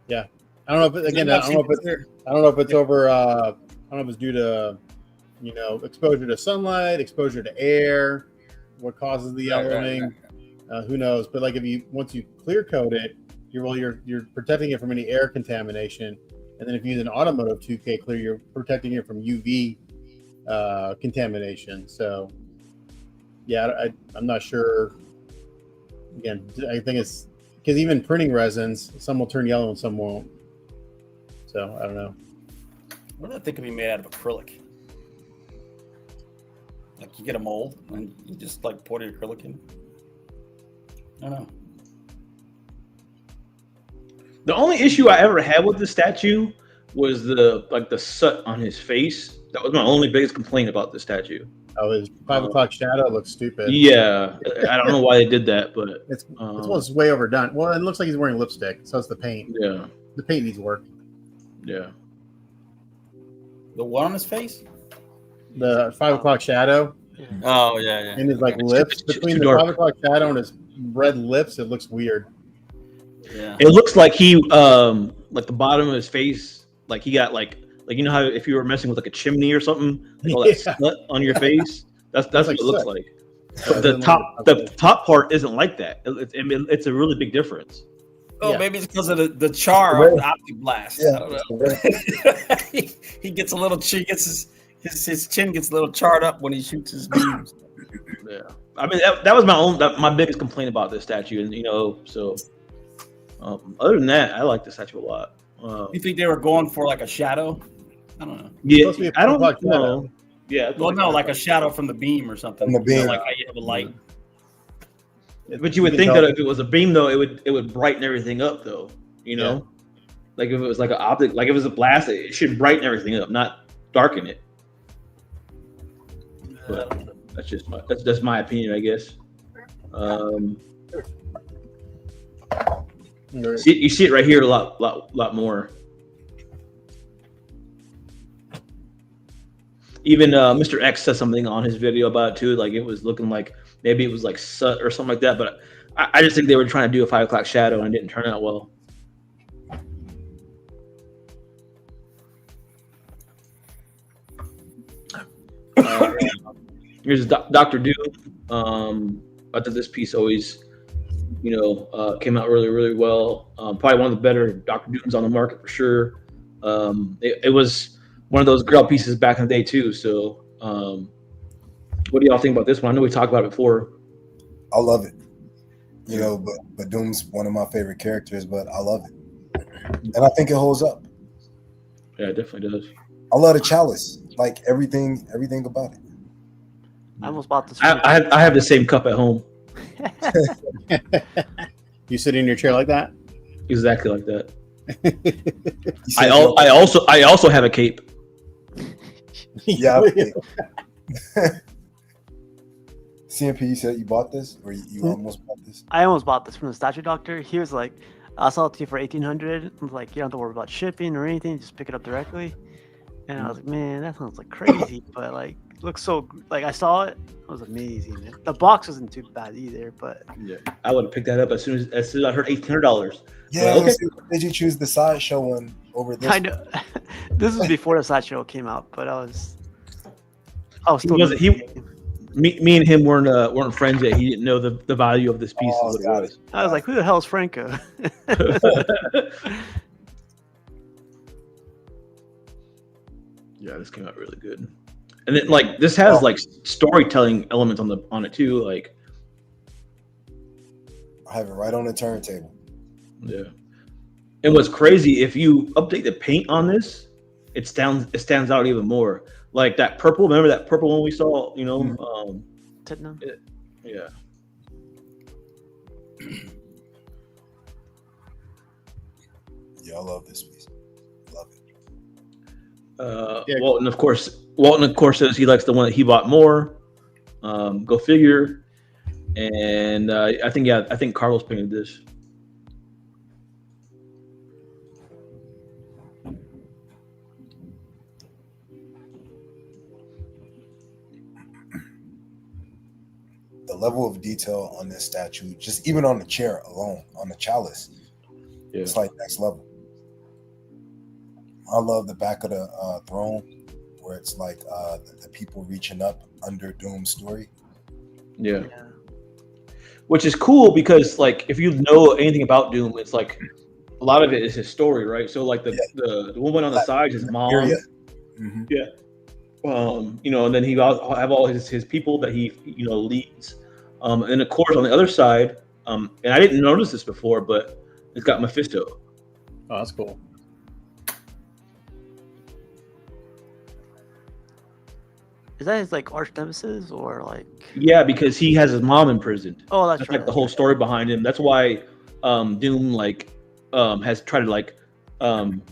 Yeah, I don't know. I don't know if it's over. I don't know if it's due to exposure to sunlight, exposure to air, what causes the yellowing. Who knows? But like once you clear coat it, you're protecting it from any air contamination, and then if you use an automotive 2K clear, you're protecting it from UV contamination. So yeah, I'm not sure. Again, I think it's because even printing resins, some will turn yellow and some won't. So I don't know. What do I think could be made out of acrylic? Like you get a mold and you just like pour the acrylic in. I don't know. The only issue I ever had with the statue was the soot on his face. That was my only biggest complaint about the statue. Oh, his 5 o'clock shadow looks stupid. Yeah, I don't know why they did that, but it's way overdone. Well, it looks like he's wearing lipstick, so it's the paint. Yeah, the paint needs work. Yeah. The what on his face? The 5 o'clock shadow. Oh yeah. And his lips between the 5 o'clock shadow and his red lips, it looks weird. Yeah. It looks like he like the bottom of his face, like he got like you know how if you were messing with like a chimney or something, like all that slut on your face. That's what it looks like. The top part isn't like that. It's a really big difference. Oh, maybe it's because of the char of the optic blast. Yeah. I don't know. he gets a little. His chin gets a little charred up when he shoots his beams. Yeah, I mean that was my biggest complaint about this statue, and so. Other than that, I like the statue a lot. You think they were going for like a shadow? I don't know. Yeah, I don't know. Yeah. Well, no, like a shadow from the beam or something. From the beam, like how you have a light. But you would think that if it was a beam, though, it would brighten everything up, though. Like if it was like an optic, like if it was a blast, it should brighten everything up, not darken it. But that's my opinion, I guess. You see it right here a lot more. Even Mr. X said something on his video about it too. Like it was looking like maybe it was like soot or something like that. But I just think they were trying to do a 5 o'clock shadow and it didn't turn out well. Here's Dr. Doom. I thought this piece always, came out really, really well. Probably one of the better Dr. Dooms on the market for sure. It was one of those girl pieces back in the day too. So, what do y'all think about this one? I know we talked about it before. I love it. But Doom's one of my favorite characters, but I love it, and I think it holds up. Yeah, it definitely does. I love the chalice, like everything about it. I almost bought this. I have the same cup at home. You sit in your chair like that? Exactly like that. I also have a cape. Yeah. CMP, you said you bought this, or you almost bought this? I almost bought this from the statue doctor. He was like, "I'll sell it to you for $1,800." I was like, "You don't have to worry about shipping or anything. Just pick it up directly." And I was like, "Man, that sounds like crazy." But like, looks so like I saw it. It was amazing. Man. The box wasn't too bad either, but Yeah, I would have picked that up as soon as I heard $1,800. Yeah. Okay. Did you choose the sideshow one over this? I know this was before the sideshow came out, but I was still. Me and him weren't friends yet. He didn't know the value of this piece. Oh, Is what got it was. I was like, who the hell is Franco? Yeah, this came out really good. And then like this has like storytelling elements on it too. Like I have it right on the turntable. yeah. And what's crazy, if you update the paint on this, it stands out even more. Like that purple, remember that purple one we saw, you know? Tottenham. Yeah. Yeah, I love this piece. Love it. Yeah. Walton of course says he likes the one that he bought more. Go figure. And I think Carlos painted this. The level of detail on this statue, just even on the chair alone, on the chalice, it's like next level. I love the back of the throne where it's like the people reaching up under Doom's story. Yeah. Which is cool because like if you know anything about Doom, it's like a lot of it is his story, right? So like the woman on the side is his mom. Mm-hmm. Yeah. You know, and then he have all his people that he leads. And of course on the other side, and I didn't notice this before, but it's got Mephisto. Oh, that's cool. Is that his like arch nemesis or like? Yeah, because he has his mom imprisoned. Oh, that's That's right. like the whole story behind him. That's why Doom has tried to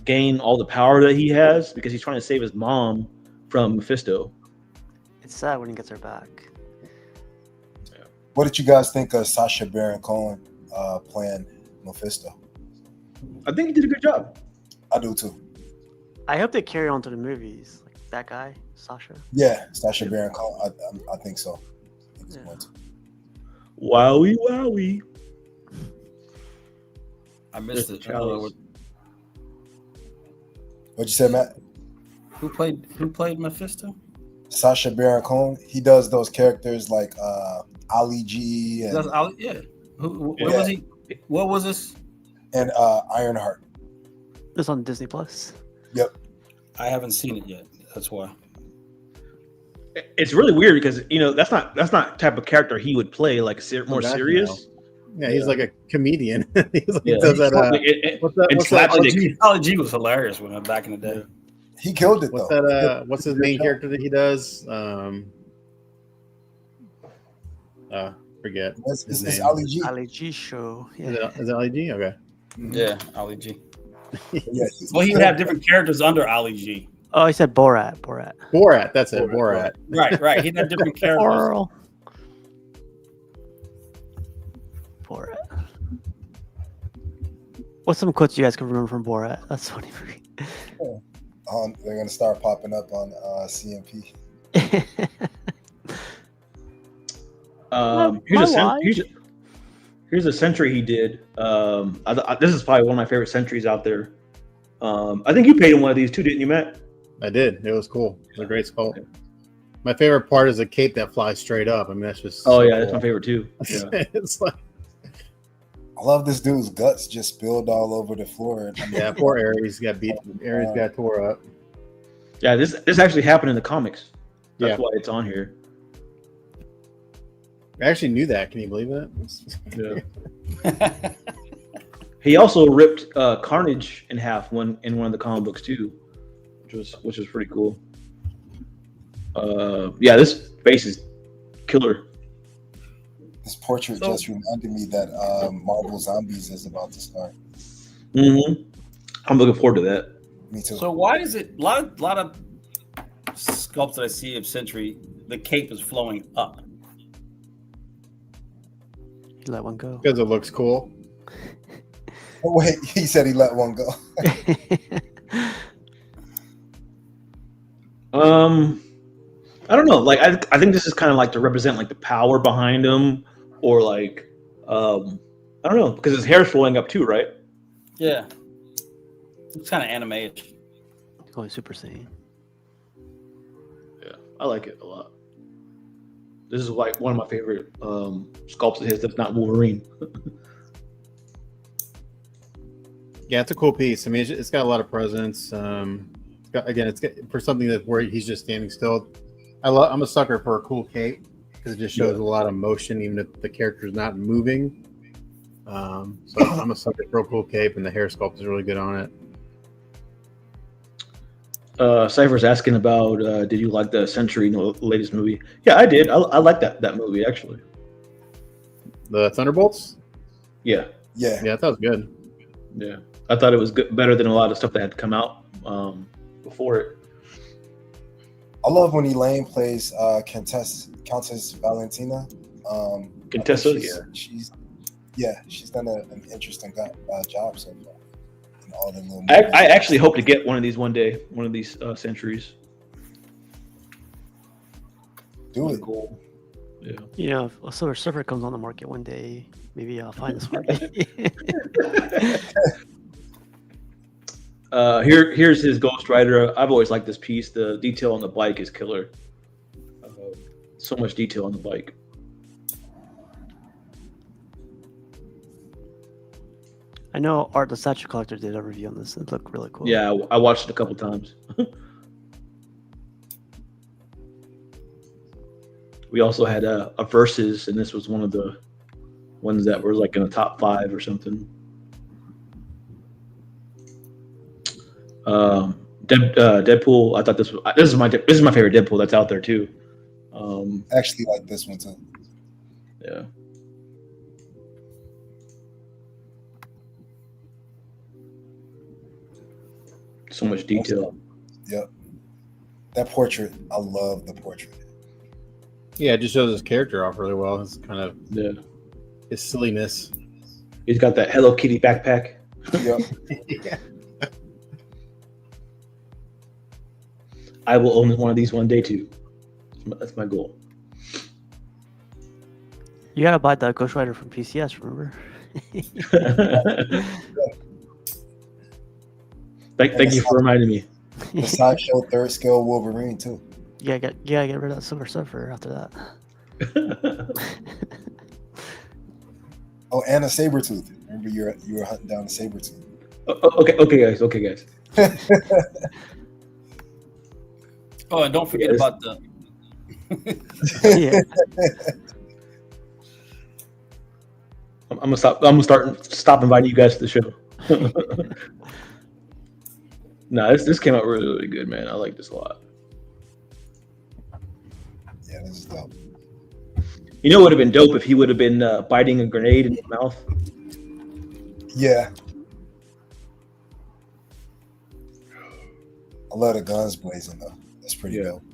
gain all the power that he has because he's trying to save his mom from Mephisto. It's sad when he gets her back. What did you guys think of Sacha Baron Cohen playing Mephisto? I think he did a good job. I do too. I hope they carry on to the movies. Like that guy, Sasha. Yeah, Sacha Baron Cohen. I think so. I think he's going to. Wowie wowie. I missed it. What'd you say, Matt? Who played Mephisto? Sacha Baron Cohen. He does those characters like Ali G and That's Ali, yeah. What was he? What was this? and Ironheart. It's on Disney Plus. Yep. I haven't seen it yet. That's why. It's really weird because that's not the type of character he would play, like more serious. Yeah, he's like a comedian. He does that. What's that? Ali G was hilarious when back in the day. He killed it What's though. that? What's his main character that he does? Forget. It's Ali G. Ali G show. Yeah. Is it Ali G? Okay. Yeah, Ali G. Yeah, Well, he would have different characters under Ali G. Oh, he said Borat. Borat. That's it. Borat. Right. He'd have different characters. Borat. What's some quotes you guys can remember from Borat? That's funny for me. They're gonna start popping up on CMP. Here's a Sentry he did. This is probably one of my favorite Sentries out there. I think you painted one of these too, didn't you, Matt? I did. It was cool. It was a great sculpt. My favorite part is the cape that flies straight up. I mean, that's just. Oh yeah, that's my favorite too. Yeah. It's like. I love this dude's guts just spilled all over the floor. Yeah, poor Ares got beat. Ares got tore up. Yeah, this actually happened in the comics. That's Yeah. why it's on here. I actually knew that. Can you believe that? Yeah. He also ripped Carnage in half in one of the comic books too, which was pretty cool. Yeah, this face is killer. This portrait just reminded me that Marvel Zombies is about to start. Mm-hmm. I'm looking forward to that. Me too. So why is it a lot of sculpts that I see of Sentry, the cape is flowing up? He let one go. Because it looks cool. Oh, wait, he said he let one go. I don't know. Like I think this is kind of like to represent like the power behind him, or like I don't know, because his hair's flowing up too, right? Yeah. It's kind of anime-ish. Going Super Saiyan. Yeah, I like it a lot. This is like one of my favorite sculpts of his. That's not Wolverine. Yeah, it's a cool piece. I mean, it's got a lot of presence. It's for something that where he's just standing still. I'm a sucker for a cool cape because it just shows a lot of motion, even if the character's not moving. So I'm a sucker for a cool cape, and the hair sculpt is really good on it. Cypher's asking about did you like the Sentry latest movie? Yeah, I did. I like that movie actually. The Thunderbolts? Yeah, I thought it was good. Yeah, I thought it was good, better than a lot of stuff that had come out before it. I love when Elaine plays Countess Valentina. Contessa, she's done an interesting job so far. All the little I actually hope to get one of these one day, one of these Sentries. Do it. Cool. Yeah. You know, if a Silver Surfer comes on the market one day, maybe I'll find this one. Here's his Ghost Rider. I've always liked this piece. The detail on the bike is killer. So much detail on the bike. I know Art the Statue Collector did a review on this. It looked really cool. Yeah, I watched it a couple times. We also had a Versus, and this was one of the ones that were like in the top 5 or something. Deadpool. I thought this is my favorite Deadpool that's out there too. Actually, like this one too. Yeah. So much detail. Yep. That portrait, I love the portrait. Yeah, it just shows his character off really well. It's kind of his silliness. He's got that Hello Kitty backpack. Yep. Yeah. I will own one of these one day too. That's my goal. You gotta buy the Ghost Rider from PCS, remember? Thank you for reminding me. The sideshow third scale Wolverine too. Yeah, get rid of that Silver Surfer after that. Oh, and a Sabretooth. Remember you were hunting down a Sabretooth. Okay, guys. Oh, and don't forget about the. Yeah. I'm gonna stop inviting you guys to the show. No, this came out really, really good, man. I like this a lot. Yeah, this is dope. You know, it would have been dope if he would have been biting a grenade in his mouth. Yeah. I love the guns blazing though. That's pretty dope.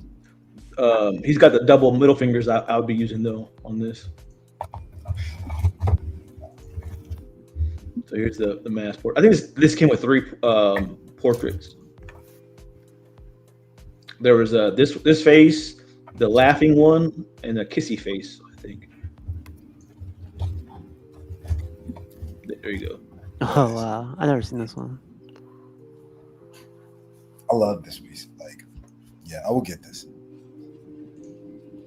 He's got the double middle fingers I would be using though on this. So here's the mass portrait. I think this came with 3 portraits. There was this face, the laughing one, and a kissy face, I think. There you go. Oh wow, I never seen this one. I love this piece. Like, yeah, I will get this.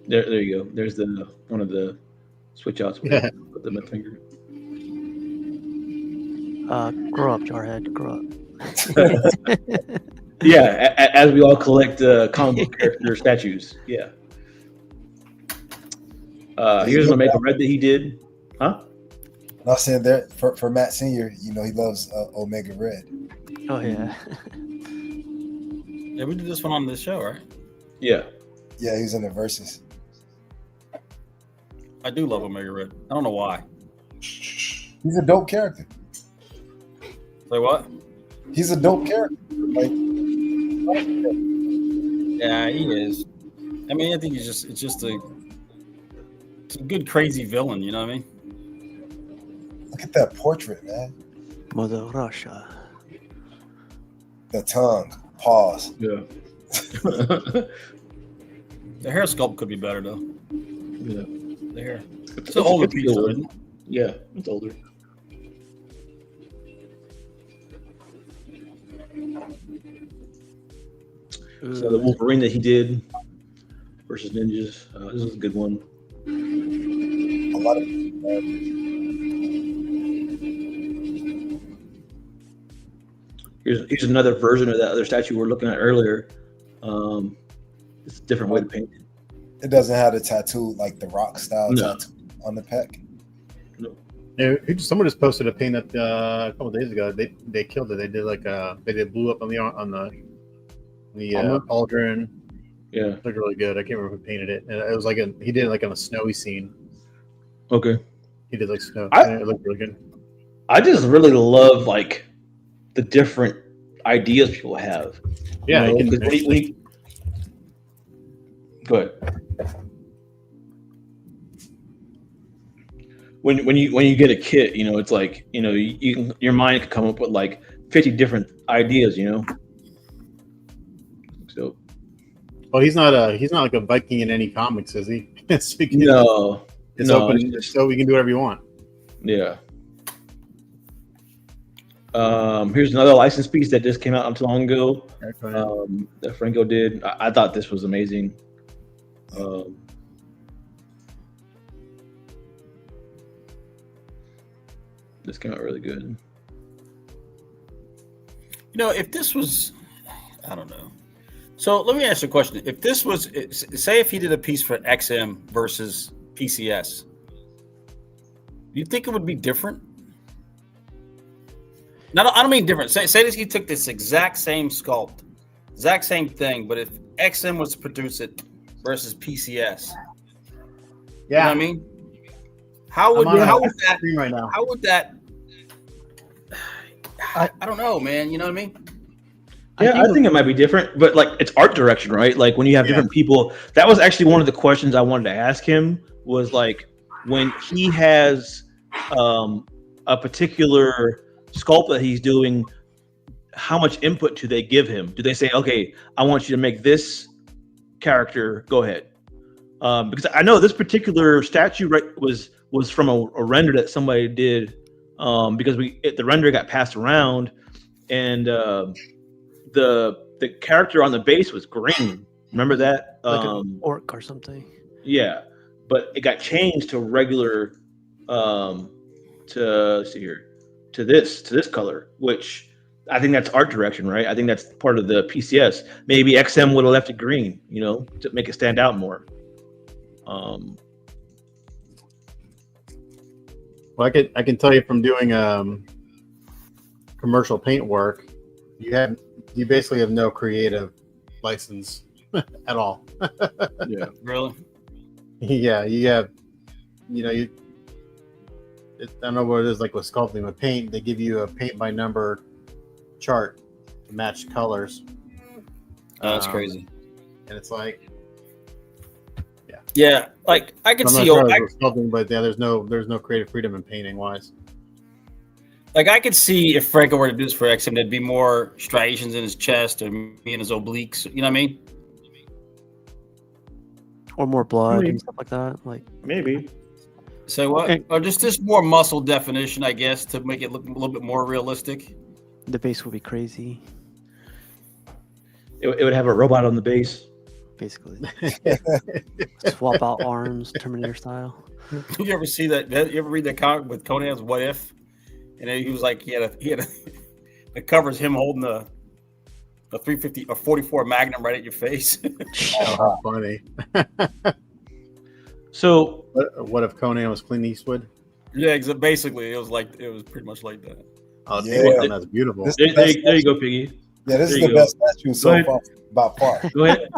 There you go. There's one of the switch outs with the middle finger. Grow up, Jarhead. Grow up. Yeah, as we all collect comic book character statues. Yeah. Here's Omega Red that he did. Huh? I was saying that for Matt Senior, you know, he loves Omega Red. Oh yeah. Yeah, we did this one on this show, right? Yeah. Yeah, he was in the Versus. I do love Omega Red. I don't know why. He's a dope character. Say what? He's a dope character. Like, yeah, he is. I mean, I think it's just a good crazy villain. You know what I mean? look at that portrait, man. Mother Russia. The tongue. Pause. Yeah. The hair sculpt could be better though. Yeah. The hair. It's an older piece, though, isn't it? Yeah, it's older. So the Wolverine that he did versus ninjas, this is a good one. A lot of Here's another version of that other statue we were looking at earlier. It's a different way to paint it. it doesn't have the tattoo like the Rock style No. tattoo on the pec. Yeah, someone just posted a paint that a couple days ago. They killed it. They did blew up on the Aldrin. Yeah. It looked really good. I can't remember who painted it. And it was he did it like on a snowy scene. Okay. He did like snow. I- It looked really good. I just really love like the different ideas people have. Yeah, You know, you can- 'cause go ahead. When you get a kit, you know, it's like, you know, you can, your mind can come up with like 50 different ideas, you know. So Well, he's not like a Viking in any comics, is he? So you can- no, it's no, open, it's just- so we can do whatever you want. yeah. Here's another license piece that just came out not too long ago. That Franco did. I thought this was amazing. This came out really good. You know, if this was, I don't know. So let me ask you a question. If this was, say, if he did a piece for XM versus PCS, do you think it would be different? No, I don't mean different. Say this, he took this exact same sculpt, exact same thing, but if XM was to produce it versus PCS, you know what I mean? How would that? Screen right now. How would that? I don't know, man. You know what I mean? Yeah, I think it might be different, but like it's art direction, right? Like when you have different people. That was actually one of the questions I wanted to ask him. Was like when he has a particular sculpt that he's doing, how much input do they give him? Do they say, "Okay, I want you to make this character. Go ahead." Because I know this particular statue was from a render that somebody did, because the render got passed around, and the character on the base was green. Remember that? Like an orc or something. Yeah, but it got changed to regular, to this color, which I think that's art direction, right? I think that's part of the PCS. Maybe XM would have left it green, you know, to make it stand out more. Well, I can tell you from doing commercial paint work, you basically have no creative license at all. Yeah, Really? Yeah, you have, I don't know what it is like with sculpting with paint. They give you a paint by number chart to match colors. Oh, that's crazy. And it's like, Yeah, like I could I'm see. not sure with sculpting, but yeah, there's no creative freedom in painting wise. Like I could see if Franco were to do this for XM, there'd be more striations in his chest or in his obliques. You know what I mean? Or more blood Maybe. and stuff like that. Like maybe. Say what? Okay. Or just more muscle definition, I guess, to make it look a little bit more realistic. the base would be crazy, It would have a robot on the base. basically. Swap out arms, Terminator style. You ever see that? You ever read that comic with Conan's What If? And then he was like, he had a it covers him holding a 350 or 44 Magnum right at your face. Oh, how funny. So What if Conan was Clint Eastwood? Yeah, basically, it was pretty much like that. Oh, Yeah. that's beautiful. This- there you go, Piggy. Yeah, this There is you the go. best statue so ahead. far, by far. Go ahead.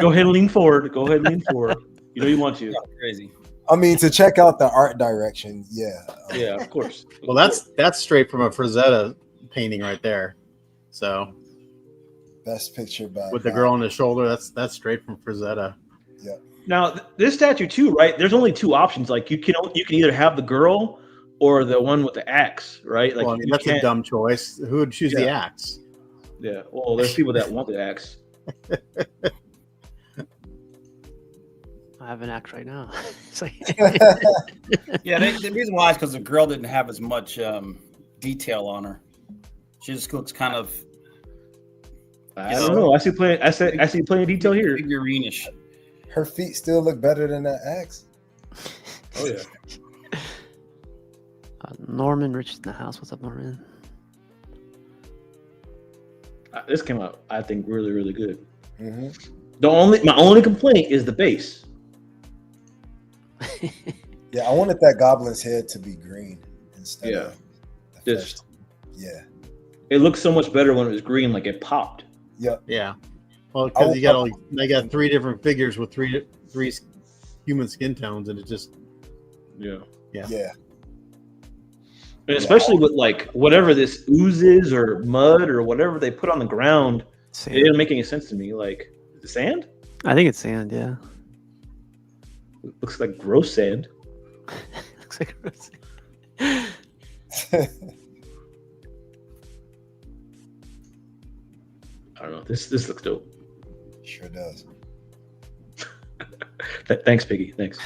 Go ahead and lean forward. Go ahead and lean forward. You know you want to. Crazy. I mean, to check out the art direction, yeah. Yeah, of course. Well, that's straight from a Frazetta painting right there. So Best picture by with the girl on the shoulder, that's straight from Frazetta. Now this statue too, right? There's only two options. Like you can either have the girl or the one with the axe, right? Like Well, I mean, you that's a can't- dumb choice. Who would choose the Yeah. axe? Yeah. Well, there's people that want the axe. have an axe right now. It's like, Yeah, the reason why is because the girl didn't have as much detail on her. She just looks kind of. I don't know. I see plenty of detail here. Figurine-ish. Her feet still look better than that axe. Oh yeah. Norman Rich in the house. What's up, Norman? This came out, I think, really, really good. Mm-hmm. My only complaint is the base. Yeah, I wanted that goblin's head to be green instead of the Just yeah. It looks so much better when it was green, like it popped. Yep. Yeah. Well, because they got 3 different figures with three human skin tones, and it just Yeah. Yeah. And especially with like whatever this ooze is or mud or whatever they put on the ground, Sand. it didn't make any sense to me. Like the sand? I think it's sand. Yeah. It looks like gross sand. Looks like gross. I don't know. This looks dope. Sure does. Thanks, Piggy. Thanks.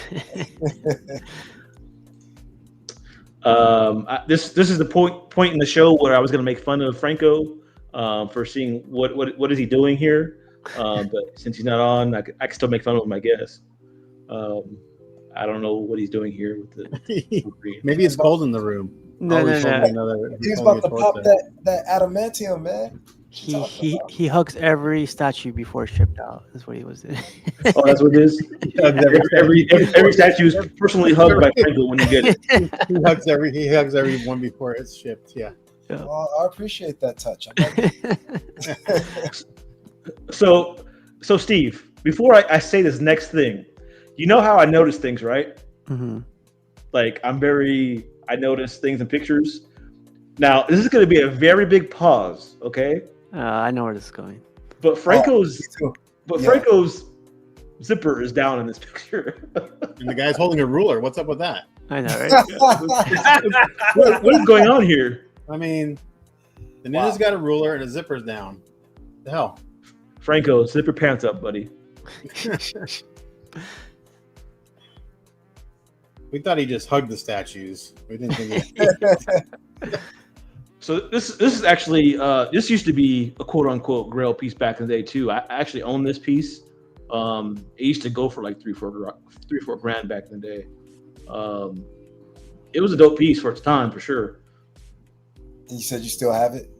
This is the point in the show where I was going to make fun of Franco for seeing what is he doing here. But since he's not on, I can still make fun of him, I guess. I don't know what he's doing here with the maybe it's cold in the room. No. He's about to pop that adamantium, man. He hugs every statue before it's shipped out. That's what he was doing. Oh, that's what it is. Every statue is personally hugged by Franco when you get it. He hugs every one before it's shipped. Yeah. Well, I appreciate that touch. So Steve, before I say this next thing, you know how I notice things, right? Mm-hmm. Like I notice things in pictures. Now this is going to be a very big pause, okay? I know where this is going. But Franco's zipper is down in this picture. And the guy's holding a ruler. What's up with that? I know, right? What is going on here? I mean, the ninja's got a ruler and his zipper's down. The hell? Franco, zip your pants up, buddy. We thought he just hugged the statues. We didn't think So this is actually this used to be a quote unquote Grail piece back in the day too. I actually own this piece. It used to go for like $3-4 grand back in the day. It was a dope piece for its time for sure. And you said you still have it?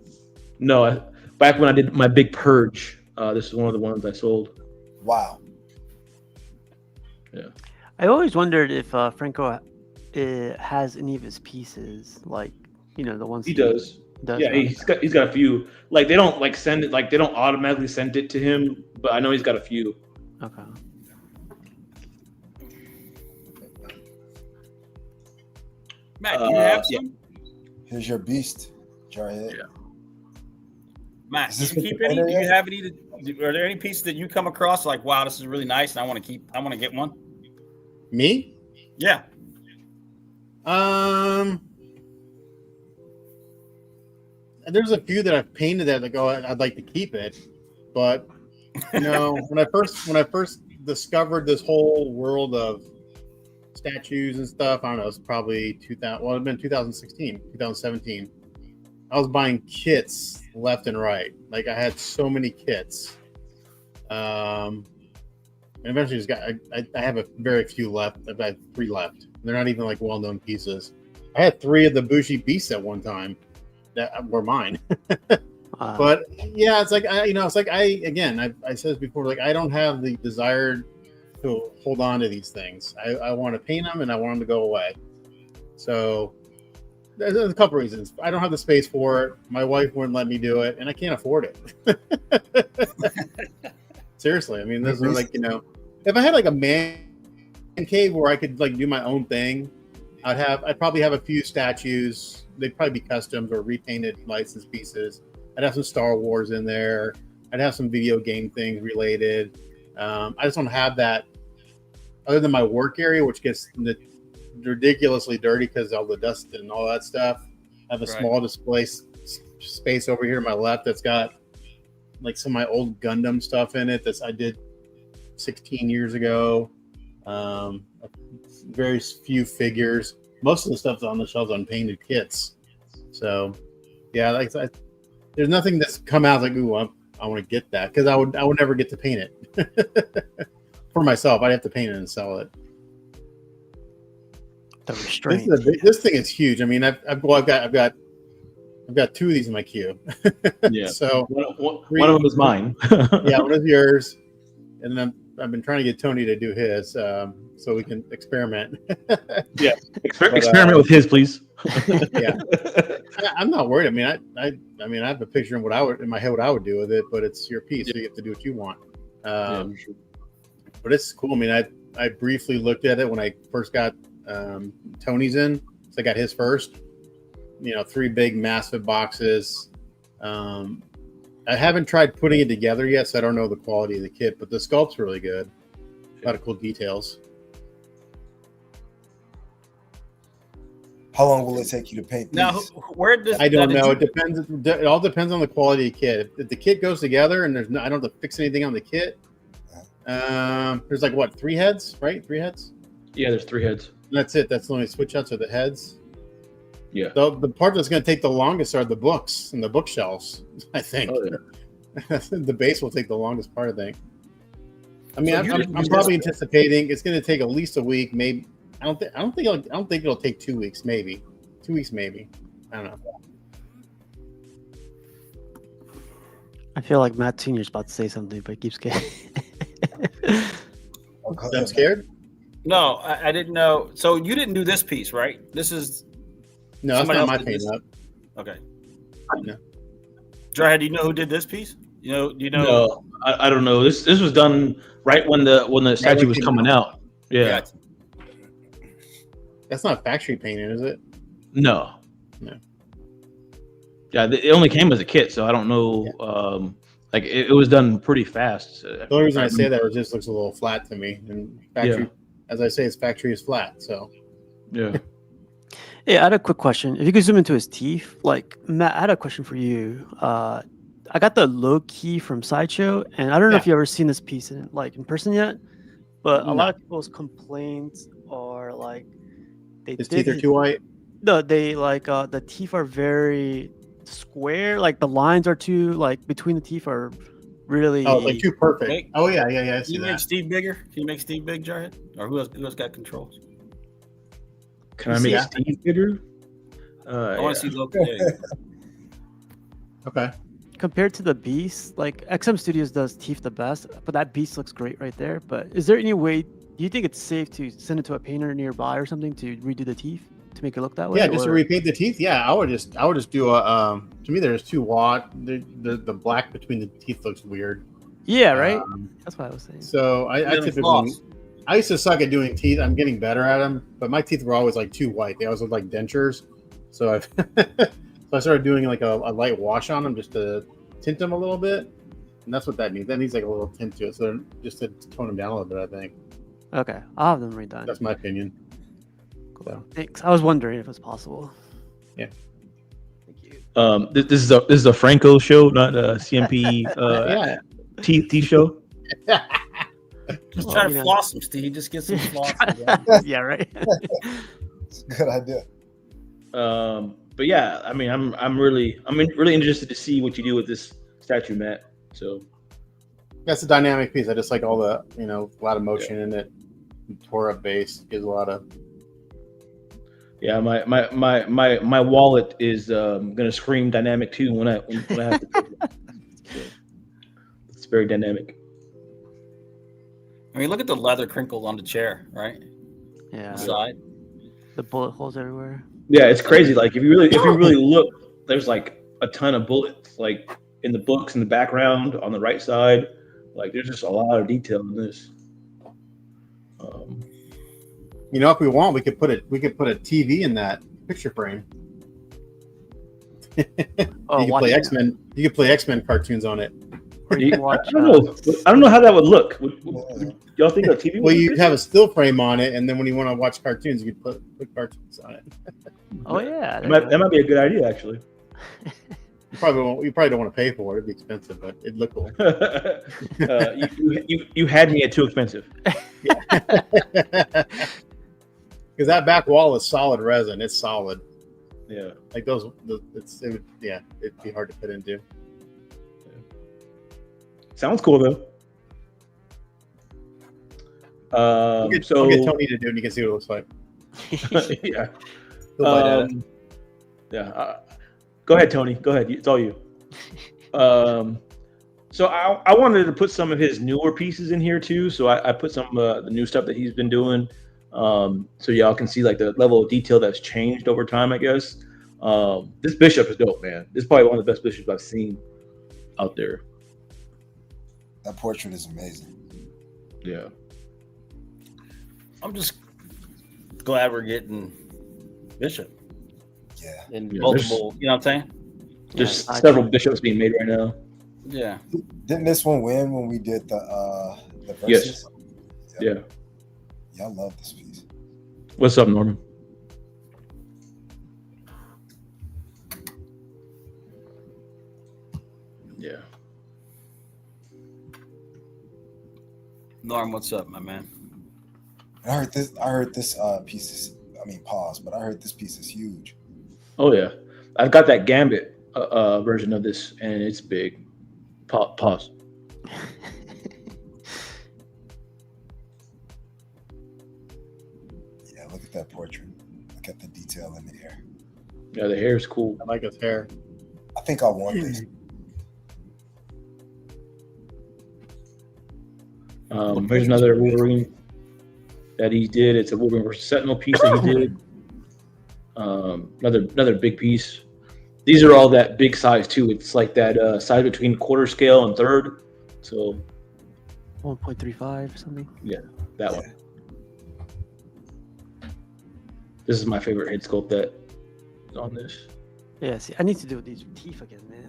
No, back when I did my big purge, this is one of the ones I sold. Wow. Yeah. I always wondered if Franco has any of his pieces, like the ones He does. Yeah, he's got a few. Like they don't like send it, like they don't automatically send it to him, but I know he's got a few. Okay. Matt, do you have some? Here's your beast, Jarhead. Yeah. Matt, do you keep any? Do you have any? Are there any pieces that you come across like, wow, this is really nice, and I want to get one? Me? Yeah. There's a few that I've painted that like, oh, I'd like to keep it, but when I first discovered this whole world of statues and stuff, I don't know, it's probably 2000. Well, it'd been 2016, 2017. I was buying kits left and right. Like I had so many kits. And eventually just I have a very few left. I've had 3 left. They're not even like well-known pieces. I had 3 of the Bushi Beasts at one time that were mine. But yeah, it's like I said this before, like I don't have the desire to hold on to these things. I want to paint them and I want them to go away. So there's a couple reasons. I don't have the space for it. My wife wouldn't let me do it, and I can't afford it. Seriously, I mean, this is like, if I had like a man cave where I could like do my own thing, I'd probably have a few statues. They'd probably be customs or repainted licensed pieces. I'd have some Star Wars in there. I'd have some video game things related. I just don't have that other than my work area, which gets ridiculously dirty because of all the dust and all that stuff. I have a small display space over here to my left that's got like some of my old Gundam stuff in it that I did 16 years ago. Very few figures. Most of the stuff's on the shelves on painted kits. So, yeah, there's nothing that's come out like, ooh, I want to get that, because I would never get to paint it for myself. I'd have to paint it and sell it. The restraint. This thing is huge. I mean, I've got 2 of these in my queue. Yeah. So one of them is mine. Yeah, one is yours, and then I've been trying to get Tony to do his, so we can experiment. Yeah, experiment with his, please. Yeah, I'm not worried. I mean, I have a picture in my head what I would do with it, but it's your piece, so you have to do what you want. Sure. But it's cool. I mean, I briefly looked at it when I first got Tony's in, so I got his first. 3 big, massive boxes. I haven't tried putting it together yet, so I don't know the quality of the kit, but the sculpt's really good. A lot of cool details. How long will it take you to paint these? Now, where does I don't know. It depends. It all depends on the quality of the kit. If the kit goes together and I don't have to fix anything on the kit. There's like what, 3 heads, right? 3 heads. Yeah, there's 3 heads. And that's it. That's the only switch outs are the heads. Yeah. The part that's going to take the longest are the books and the bookshelves, I think. Oh, yeah. The base will take the longest part, I think. I mean, So I'm probably anticipating it's going to take at least a week, maybe. I don't think it'll take 2 weeks, maybe 2 weeks, maybe. I don't know. I feel like Matt Senior's about to say something, but he keeps getting. I'm scared. No, I didn't know. So you didn't do this piece, right? This is. No, that's not my paint up. Okay. No. Jarhead, do you know who did this piece? Do you know? No, I don't know. This was done right when the statue was coming out. Yeah. That's not factory painted, is it? No. No. Yeah, it only came as a kit, so I don't know. Yeah. It was done pretty fast. The only reason I say that is it just looks a little flat to me, and factory, as I say, factory is flat. So. Yeah. Hey, I had a quick question. If you could zoom into his teeth, like Matt, I had a question for you. I got the low key from Sideshow, and I don't know if you ever seen this piece in person yet, but a lot of people's complaints are like his teeth are too white. No, they the teeth are very square. Like the lines are too between the teeth are really too perfect. Hey, oh yeah. I see Can you that. make Steve bigger? Can you make Steve big, Jarhead? Or who else got controls? Can I make Steve bigger? I want to see Loki. Okay. Compared to the Beast, XM Studios does teeth the best, but that Beast looks great right there. But is there any way? Do you think it's safe to send it to a painter nearby or something to redo the teeth to make it look that way? Yeah, just to repaint the teeth. Yeah, I would just do a. To me, there's too wide. The black between the teeth looks weird. Yeah, right. That's what I was saying. So I typically. I used to suck at doing teeth. I'm getting better at them, but my teeth were always too white. They always looked like dentures. So I started doing a light wash on them just to tint them a little bit, and that's what that needs. That needs a little tint to it, so just to tone them down a little bit. I think. Okay, I'll have them redone. That's my opinion. Cool. So. Thanks. I was wondering if it was possible. Yeah. Thank you. This is a Franco show, not a CMP teeth show. Just try to floss them, Steve. Just get some floss. Yeah, right. Good idea. But yeah, I mean, I'm really interested to see what you do with this statue, Matt. So that's a dynamic piece. I just like all the a lot of motion in it. Tore up base gives a lot of. Yeah, my wallet is gonna scream dynamic too when I have to. So, it's very dynamic. I mean, look at the leather crinkles on the chair, right? Yeah. The side. The bullet holes everywhere. Yeah, it's crazy. If you really look, there's a ton of bullets in the books in the background on the right side. There's just a lot of detail in this. If we want, we could put a TV in that picture frame. You could play X-Men. You could play X-Men cartoons on it. Or you can watch, I don't know how that would look. Would y'all think a TV? Well, you have a still frame on it, and then when you want to watch cartoons, you could put cartoons on it. Oh yeah, that might be a good idea, actually. probably don't want to pay for it. It'd be expensive, but it'd look cool. You had me at too expensive. Because that back wall is solid resin. It's solid. Yeah. Like it'd be hard to fit into. Sounds cool though. I'll get Tony to do it and you can see what it looks like. Yeah. He'll bite at it. Yeah. Go ahead, Tony. Go ahead. It's all you. So I wanted to put some of his newer pieces in here too. So I put some of the new stuff that he's been doing. So y'all can see like the level of detail that's changed over time, I guess. This bishop is dope, man. This is probably one of the best bishops I've seen out there. That portrait is amazing. Yeah. I'm just glad we're getting Bishop. Yeah. And multiple, you know what I'm saying? There's several bishops being made right now. Yeah. Didn't this one win when we did the verses? Yes. Yeah, I love this piece. What's up, Norman? Yeah. Norm, what's up, my man? I heard this piece is, pause, but I heard this piece is huge. Oh yeah, I've got that Gambit version of this, and it's big. Pause. Yeah, look at that portrait. Look at the detail in the hair. Yeah, the hair is cool. I like his hair. I think I want this. Here's another Wolverine that he did. It's a Wolverine versus Sentinel piece that he did. Another big piece. These are all that big size too. It's like that size between quarter scale and third. So 1.35 or something. Yeah, that one. This is my favorite head sculpt that is on this. Yeah, see, I need to do these teeth again, man.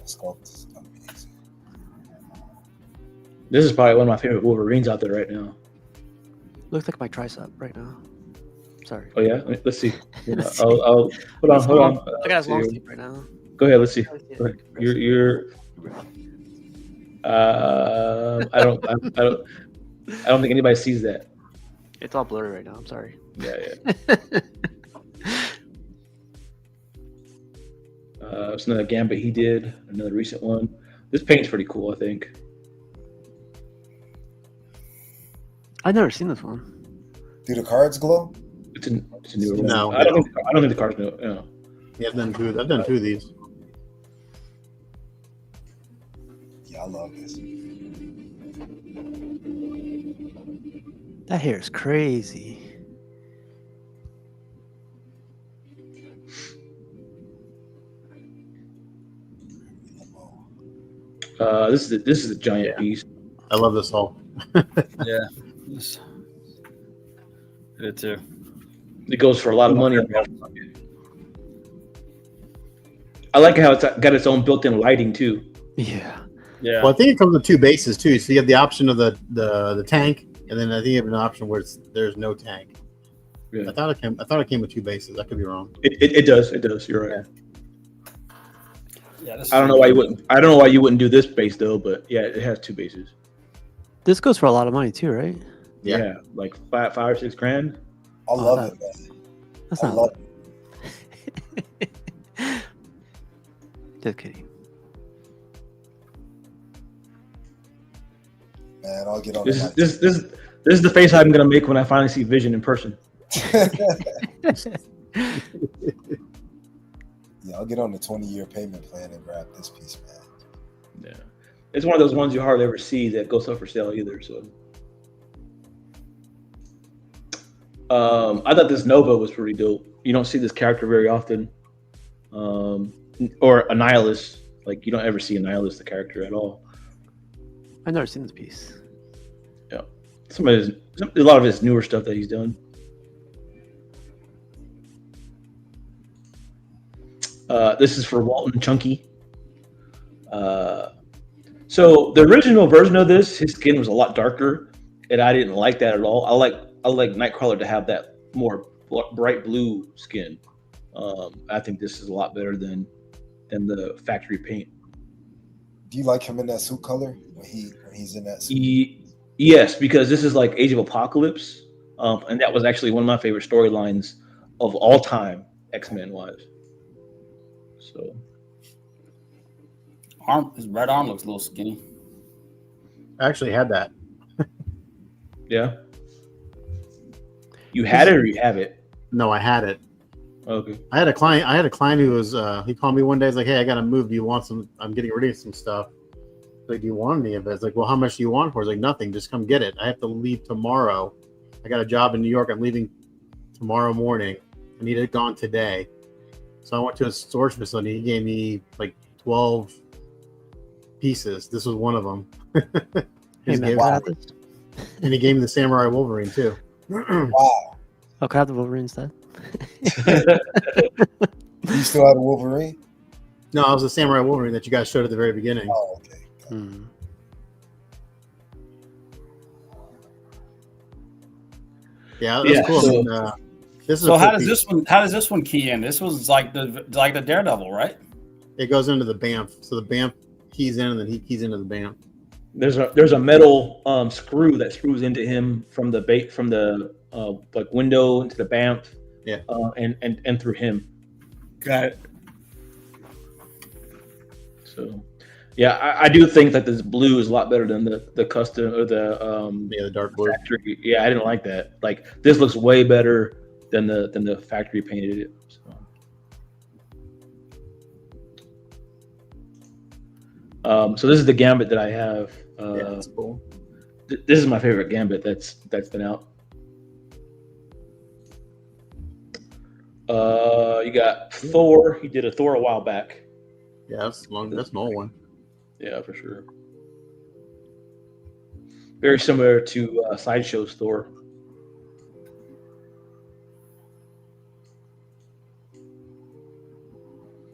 Sculpt is amazing. This is probably one of my favorite Wolverines out there right now. Looks like my tricep right now. Sorry. Oh yeah, let's see. I'll hold on. I got a long sleep right now. Go ahead. Let's see. Go ahead. You're. I don't think anybody sees that. It's all blurry right now. I'm sorry. Yeah. It's another Gambit he did. Another recent one. This paint's pretty cool, I think. I've never seen this one. Do the cards glow? It's a newer one. No, I don't think the cards know. No. Yeah, I've done two of these. Yeah, I love this. That hair is crazy. This is a giant piece. I love this whole. Yeah. It too. It goes for a lot of money. I like how it's got its own built-in lighting too. Yeah. Yeah. Well, I think it comes with two bases too. So you have the option of the tank, and then I think you have an option where there's no tank. Yeah. I thought it came with two bases. I could be wrong. It does. You're right. Yeah, I don't know why you wouldn't do this base though, but yeah, it has two bases. This goes for a lot of money too, right? Yeah, like $5 or $6 grand. I love it, man. That's I not. love it. Just kidding. Man, I'll get on This is the face I'm gonna make when I finally see Vision in person. Yeah, I'll get on the 20-year payment plan and grab this piece, man. Yeah, it's one of those ones you hardly ever see that goes up for sale either. So, I thought this Nova was pretty dope. You don't see this character very often, or a Nihilus. Like you don't ever see a Nihilus the character at all. I've never seen this piece. Yeah, a lot of his newer stuff that he's done. This is for Walton Chunky. So the original version of this, his skin was a lot darker, and I didn't like that at all. I like Nightcrawler to have that more bright blue skin. I think this is a lot better than the factory paint. Do you like him in that suit color when he's in that suit? Yes, because this is like Age of Apocalypse, and that was actually one of my favorite storylines of all time, X-Men wise. So, His right arm looks a little skinny. I actually had that. yeah. You had it or you have it? No, I had it. Okay. I had a client who was he called me one day. He's like, "Hey, I gotta move. Do you want some? I'm getting rid of some stuff. Like, do you want any of it?" It's like, "Well, how much do you want for it?" It's like, "Nothing. Just come get it. I have to leave tomorrow. I got a job in New York. I'm leaving tomorrow morning. I need it gone today." So I went to a storage facility. He gave me like 12 pieces. This was one of them. And he gave me the Samurai Wolverine too. Wow. Oh, can I have the Wolverine instead? You still have a Wolverine? No, it was the Samurai Wolverine that you guys showed at the very beginning. Oh, okay. Yeah, that's cool. So, this is So how does this one key in? This was like the Daredevil, right? It goes into the BAMF. So the BAMF keys in, and then he keys into the BAMF. There's a metal screw that screws into him from the like window into the BAMF. Yeah. And through him. Got it. So, yeah, I do think that this blue is a lot better than the custom or the dark blue. Factory. Yeah, I didn't like that. Like this looks way better than the factory painted it. So this is the Gambit that I have. Yeah, that's cool. This is my favorite Gambit that's been out. You got Thor. He did a Thor a while back. Yeah, that's an old one. Yeah, for sure. Very similar to Sideshow's Thor.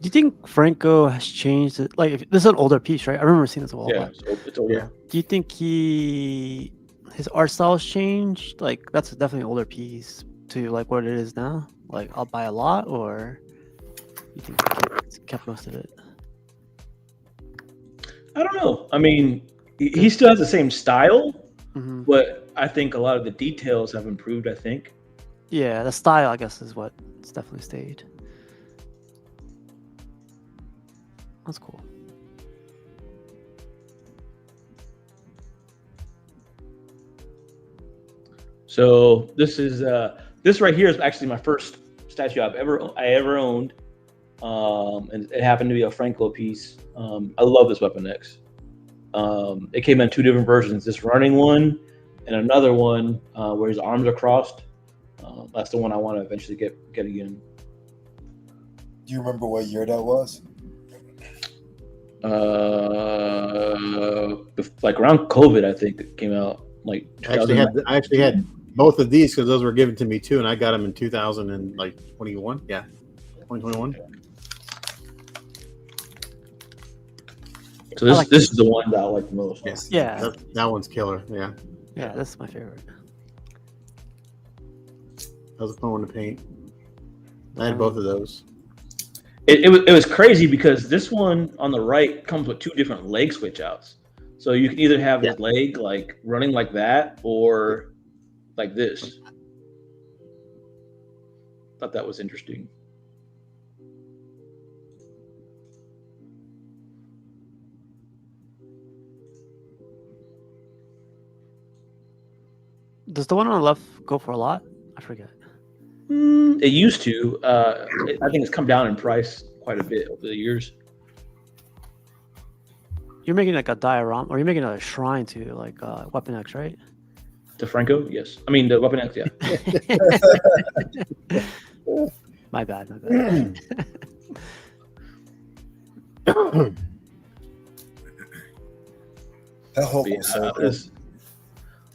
Do you think Franco has changed it? Like, this is an older piece, right? I remember seeing this a while back. It's older. Yeah. Do you think his art style's changed? Like, that's definitely an older piece to like what it is now. Like, I'll buy a lot, or you think he kept most of it? I don't know. I mean, he still has the same style, but I think a lot of the details have improved. I think. Yeah, the style, I guess, is what it's definitely stayed. That's cool. So this is this right here is actually my first statue I ever owned, and it happened to be a Franco piece. I love this Weapon X. It came in two different versions: this running one and another one where his arms are crossed. That's the one I want to eventually get again. Do you remember what year that was? Like around COVID, I think it came out. Like I actually had both of these because those were given to me too, and I got them in 2021. Yeah, 2021. So this is the one that I like the most. Yes. Yeah, that one's killer. Yeah, this is my favorite. That was a fun one to paint. I had both of those. It was crazy because this one on the right comes with two different leg switch outs. So you can either have his leg like running like that or like this. Thought that was interesting. Does the one on the left go for a lot? I forget. It used to. I think it's come down in price quite a bit over the years. You're making like a diorama, or you're making a shrine to like Weapon X, right? To Franco, yes. I mean the Weapon X, yeah. My bad. That whole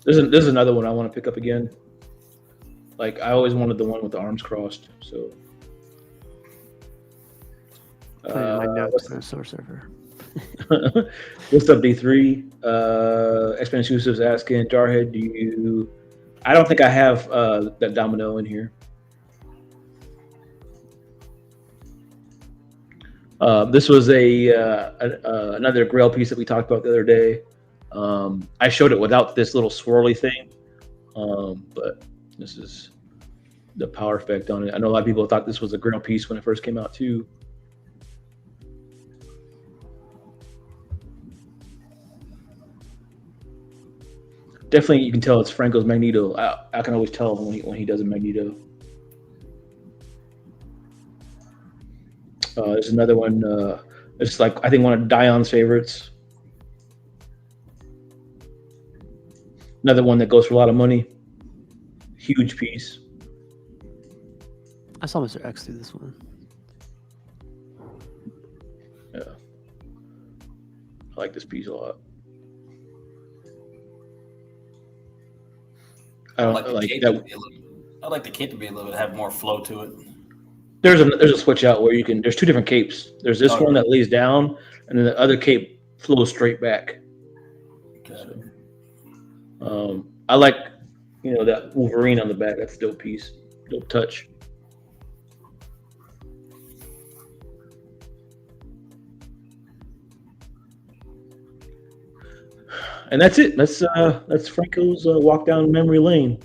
This is another one I want to pick up again. Like I always wanted the one with the arms crossed. So my notes on the source server. What's up, D3? X-Men Exclusives asking Jarhead, do you? I don't think I have that Domino in here. This was another Grail piece that we talked about the other day. I showed it without this little swirly thing, but this is the power effect on it. I know a lot of people thought this was a Grail piece when it first came out too. Definitely, you can tell it's Franco's Magneto. I can always tell when he does a Magneto. There's another one. It's like I think one of Dion's favorites. Another one that goes for a lot of money. Huge piece. I saw Mr. X do this one. Yeah, I like this piece a lot. I don't like that. I like the cape to be a little bit have more flow to it. There's a switch out where you can. There's two different capes. There's this one that lays down, and then the other cape flows straight back. Got it. I like, that Wolverine on the back. That's a dope piece, dope touch. And that's it. That's Franco's walk down memory lane.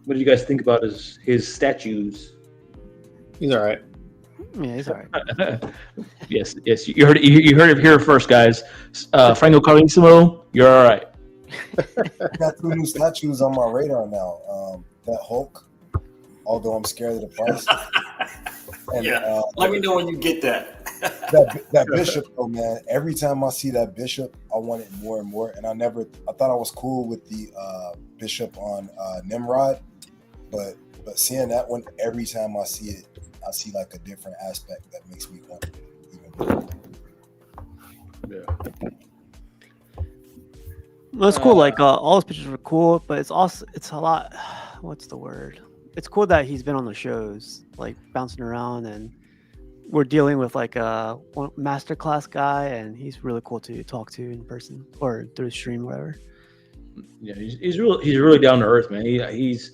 What do you guys think about his statues? He's all right. Yeah, he's all right. Yes. You heard it here first, guys. Franco Carisimo, you're all right. I got 2 new statues on my radar now. That Hulk, although I'm scared of the price. And, let me know when you get that. that Bishop, though, man. Every time I see that Bishop, I want it more and more. And I thought I was cool with the Bishop on Nimrod, but seeing that one, every time I see it, I see like a different aspect that makes me want it even more. Yeah. Well, it's cool. Like all his pictures were cool, but it's a lot. What's the word? It's cool that he's been on the shows, like bouncing around, and we're dealing with like a masterclass guy, and he's really cool to talk to in person or through stream, whatever. Yeah, he's really down to earth, man. He's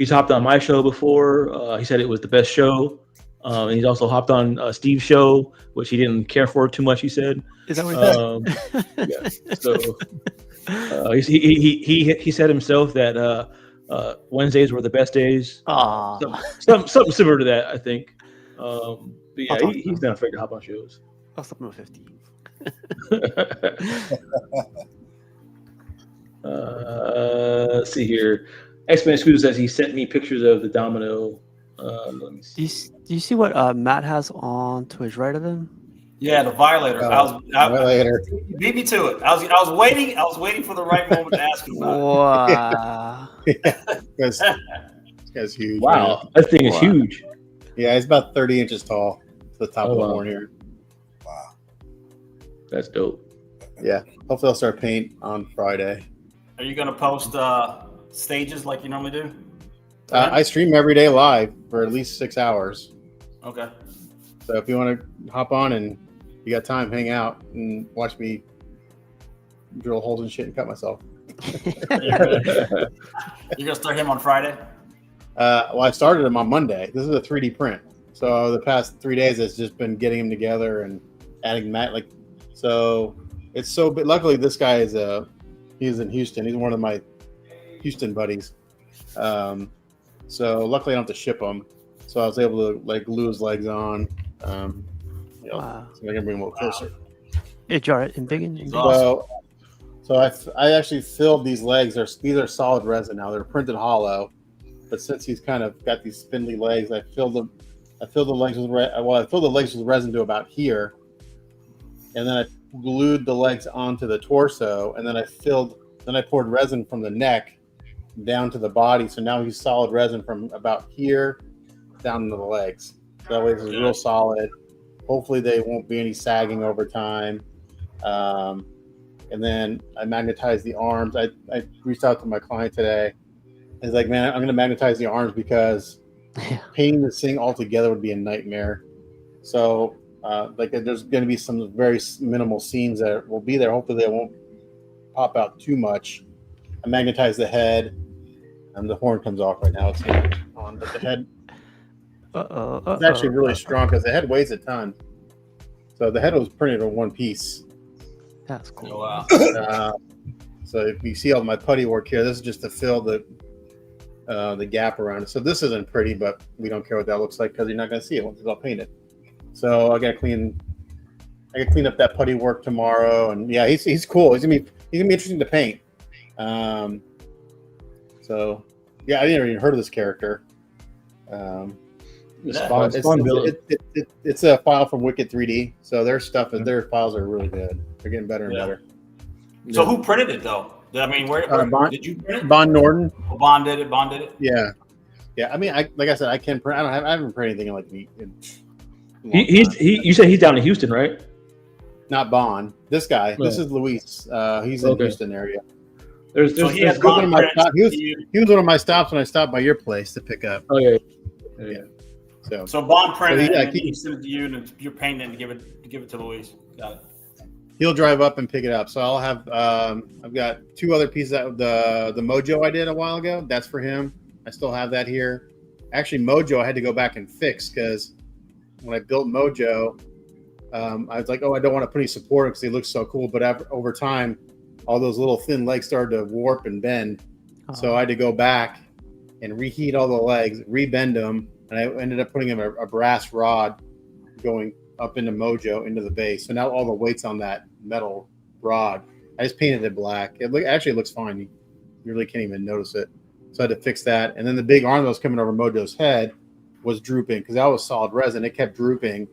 hopped on my show before. He said it was the best show. And he's also hopped on Steve's show, which he didn't care for too much. He said, "Is that what he said?" Yeah. So he said himself that Wednesdays were the best days. Something similar to that, I think. But yeah, he's down to hop on shows. I'll stop him at 15. Let's see here. X-Men Scooter says he sent me pictures of the domino. Let me see. Do you see what Matt has on to his right of him? Yeah, the Violator. Violator. Beat me to it. I was waiting for the right moment to ask him about it. Wow. This guy's huge. Wow, man. That thing is huge. Yeah, he's about 30 inches tall to the top of the horn here. Wow. That's dope. Yeah. Hopefully I'll start paint on Friday. Are you going to post stages like you normally do? I stream every day live for at least 6 hours. Okay. So if you want to hop on and you got time, hang out and watch me drill holes and shit and cut myself. You're gonna start him on Friday? Well, I started him on Monday. This is a 3D print. So the past 3 days, it's just been getting him together and adding Matt. So it's so. But luckily, this guy he's in Houston. He's one of my Houston buddies. So luckily, I don't have to ship him. So I was able to glue his legs on. Wow. So I can bring him a little closer. It's all right. And big and So I actually filled these legs. These are solid resin now. They're printed hollow, but since he's kind of got these spindly legs, I filled the legs with resin to about here, and then I glued the legs onto the torso, and then I poured resin from the neck down to the body. So now he's solid resin from about here down into the legs. So that way this is real solid. Hopefully they won't be any sagging over time. And then I magnetized the arms. I reached out to my client today. He's like, man, I'm going to magnetize the arms because painting this thing all together would be a nightmare. So there's going to be some very minimal seams that will be there. Hopefully they won't pop out too much. I magnetized the head, and the horn comes off right now. It's not on, but the head It's actually really strong because the head weighs a ton. So the head was printed in one piece. That's cool. Oh, wow. So if you see all my putty work here, this is just to fill the gap around it. So this isn't pretty, but we don't care what that looks like because you're not going to see it once it's all painted. So I got to clean up that putty work tomorrow, and yeah, he's cool. He's gonna be interesting to paint. So yeah, I didn't even heard of this character. It's a file from Wicked 3D, so their files are really good. They're getting better and better. So who printed it though? I mean, where did you print it? Bond Norton. Oh, Bond did it. Yeah. I mean, like I said, I can print. I haven't printed anything like me. You said he's down in Houston, right? Not Bond. This guy. No. This is Luis. He's in Houston area. He was one of my stops when I stopped by your place to pick up. Oh yeah. So Bond printed it. He sent it to you, and you're painting it to give it to Luis. Got it. He'll drive up and pick it up. So I'll have. I've got 2 other pieces. The Mojo I did a while ago. That's for him. I still have that here. Actually, Mojo I had to go back and fix because when I built Mojo, I was like, oh, I don't want to put any support because he looks so cool. But over time, all those little thin legs started to warp and bend. So I had to go back and reheat all the legs, rebend them, and I ended up putting him a brass rod going up into Mojo into the base. So now all the weight's on that metal rod. I just painted it black. It actually looks fine. You really can't even notice it. So I had to fix that. And then the big arm that was coming over Mojo's head was drooping because that was solid resin. It kept drooping.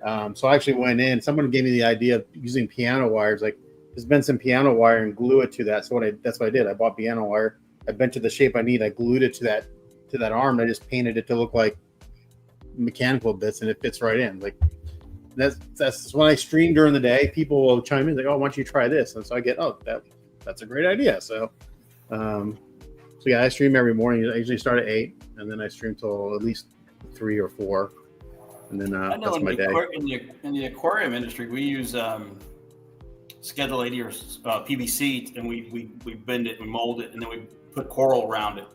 So I actually went in. Someone gave me the idea of using piano wires. Like, there's been some piano wire and glue it to that. So that's what I did. I bought piano wire. I bent to the shape I need. I glued it to that arm. And I just painted it to look like mechanical bits, and it fits right in. Like that's when I stream during the day. People will chime in like, "Oh, why don't you try this?" And so I get, "Oh, that's a great idea." So, I stream every morning. I usually start at 8, and then I stream till at least 3 or 4, and then that's my day. In the aquarium industry, we use Schedule 80 or PVC, and we bend it, we mold it, and then we put coral around it.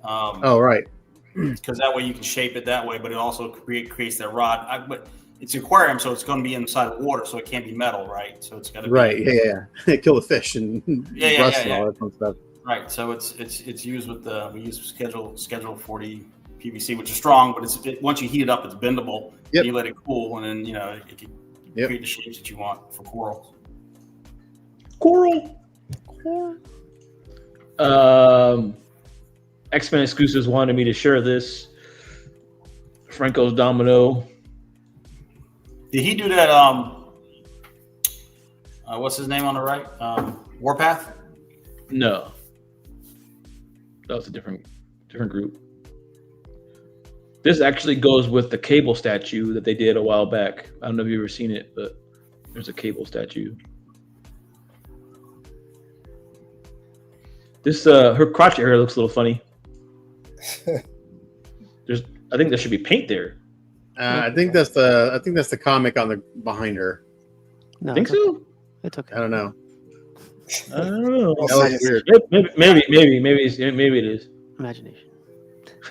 Right. Because that way you can shape it that way, but it also creates that rod. But it's aquarium, so it's going to be inside of water, so it can't be metal, right? So it's got to be right. Yeah. Kill the fish and rust and all that fun stuff. Right. So it's used with we use Schedule 40 PVC, which is strong, but once you heat it up, it's bendable. Yep. You let it cool, and then it can create the shapes that you want for corals. Coral. X-Men exclusives wanted me to share this. Franco's Domino. Did he do that? What's his name on the right? Warpath? No, that was a different group. This actually goes with the Cable statue that they did a while back. I don't know if you've ever seen it, but there's a Cable statue. This her crotch area looks a little funny. I think there should be paint there. I think that's the comic on the behind her. No, Think so? It's okay. I don't know. I don't know. That looks weird. Maybe it is. Imagination.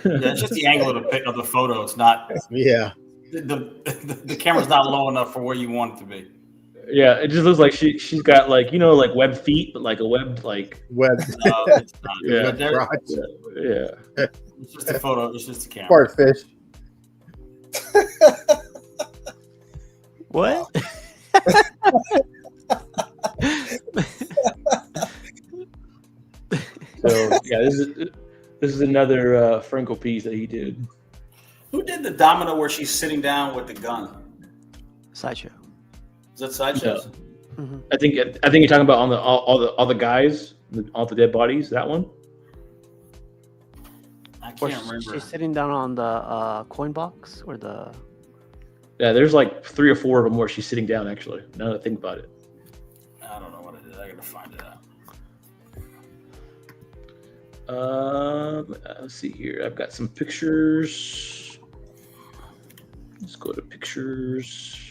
Yeah, it's just the angle of the photo. It's not. Yeah. The camera's not low enough for where you want it to be. Yeah, it just looks like she's got like web feet, but like a webbed like web. It's not. Yeah. Yeah. It's just a photo. It's just a camera. Part fish. What? So yeah, this is another Franco piece that he did. Who did the domino where she's sitting down with the gun? Sideshow. Is that Sideshow? No. Mm-hmm. I think you're talking about on all the guys, all the dead bodies. That one. I can't remember. She's sitting down on the coin box or the. Yeah, there's like 3 or 4 of them where she's sitting down. Actually, now that I think about it. I don't know what it is. I gotta find it out. Let's see here. I've got some pictures. Let's go to pictures.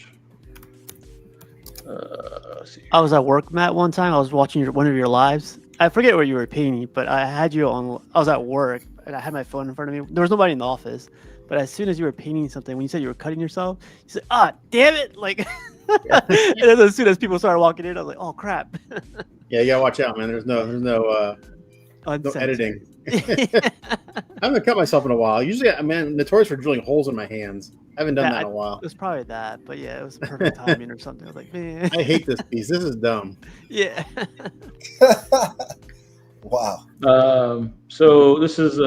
Let's see. I was at work, Matt, one time. I was watching one of your lives. I forget where you were painting, but I had you on. I was at work, and I had my phone in front of me. There was nobody in the office, but as soon as you were painting something, when you said you were cutting yourself, you said, "Ah, damn it!" Like, and then as soon as people started walking in, I was like, "Oh crap!" Yeah, you gotta watch out, man. There's no editing. I haven't cut myself in a while. Usually, I'm notorious for drilling holes in my hands. I haven't done that in a while. It was probably that, but yeah, it was perfect timing or something. I was like, man, I hate this piece. This is dumb. Yeah. Wow. So this is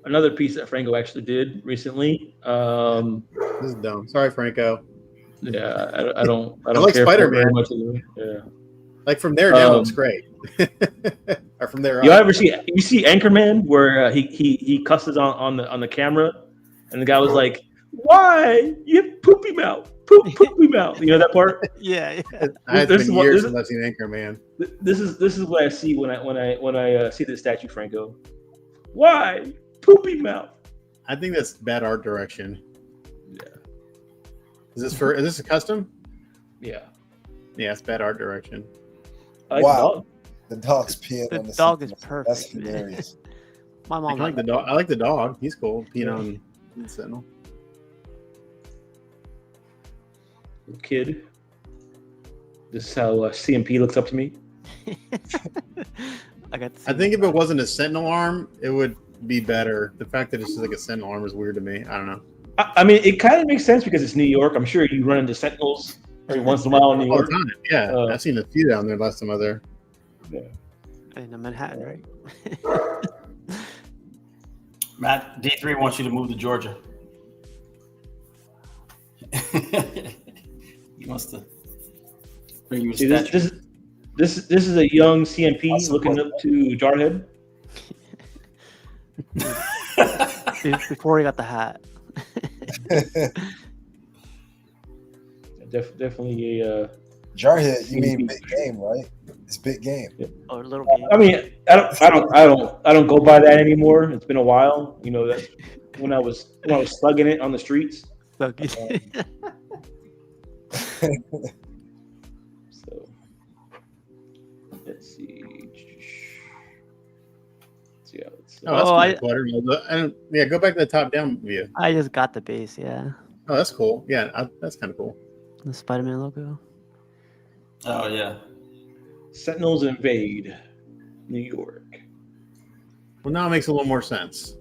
another piece that Franco actually did recently. This is dumb. Sorry, Franco. Yeah, I don't like care Spider-Man. very much. Yeah. Like from there down, looks great. Or from there. You ever see Anchorman where he cusses on the camera, and the guy was like, "Why you have poopy mouth? Poopy mouth." You know that part? Yeah. It's been years since I've seen Anchorman. This is what I see when I see this statue, Franco. Why poopy mouth? I think that's bad art direction. Yeah. Is this a custom? Yeah. Yeah, it's bad art direction. I like Wow. The dog's peeing The on the dog is Sentinel. perfect. That's hilarious. My I mom like the dog. I like the dog. He's cool. Peeing on the Sentinel. kid. This is how CMP looks up to me. I think if it wasn't a Sentinel arm, it would be better. The fact that it's just like a Sentinel arm is weird to me. I don't know. I mean, it kind of makes sense because it's New York. I'm sure you run into Sentinels every once in a while in New All York. the time. Yeah, I've seen a few down there last time I was there. Yeah. In Manhattan, right? Matt, D3 wants you to move to Georgia. He wants to bring you a statue. This is a young CMP looking up to Jarhead. Before he got the hat. Definitely a Jarhead. You mean big game, right? It's big game. Yeah. Or a little game. I mean, I don't go by that anymore. It's been a while. You know, that's when I was slugging it on the streets. So, So let's see. Yeah, go back to the top down view. I just got the base, yeah. Oh, that's cool. Yeah, that's kind of cool. The Spider-Man logo. Oh yeah. Sentinels invade New York. Well, now it makes a little more sense.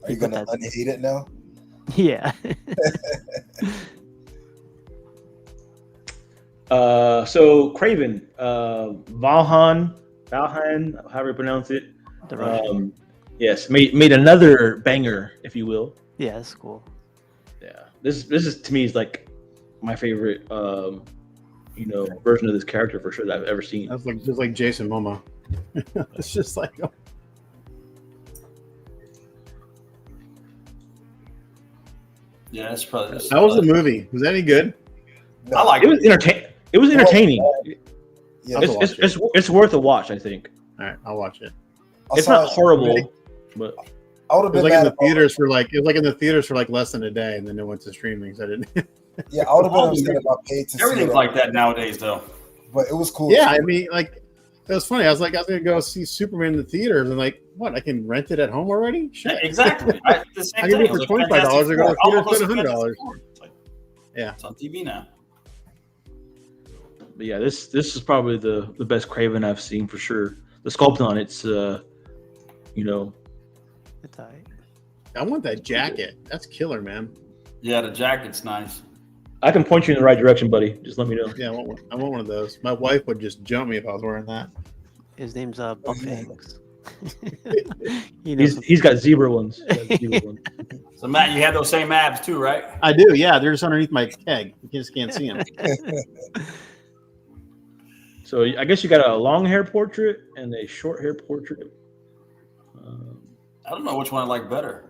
Are you gonna unhate it now? Yeah. So Craven, Valhan, however you pronounce it. Yes, made another banger, if you will. Yeah, that's cool. Yeah, this is to me is like my favorite, version of this character for sure that I've ever seen. That's just like Jason Momoa. It's just like. Yeah, that's probably. How was the movie? Was that any good? No. I like It was entertaining. Yeah, It's worth a watch, I think. All right, I'll watch it. It's not horrible, but I would have It was been like in mad the about- theaters for like less than a day, and then it went to streaming. So I didn't. Yeah, I would have been upset if I paid to see Everything's it, like that nowadays, though. but it was cool. Yeah, I mean, like it was funny. I was gonna go see Superman in the theaters, and like, what? I can rent it at home already? Shit. Exactly. I can do it for $25 or go to the theater spend $100. Yeah, it's on TV now. But yeah, this is probably the best Craven I've seen for sure. The sculpt on it's It's alright. I want that jacket. That's killer, man. Yeah, the jacket's nice. I can point you in the right direction, buddy. Just let me know. Yeah, I want one of those. My wife would just jump me if I was wearing that. His name's Buff Eggs. He's got zebra ones. So Matt, you have those same abs too, right? I do. Yeah, they're just underneath my keg. You just can't see them. So I guess you got a long hair portrait and a short hair portrait. I don't know which one I like better.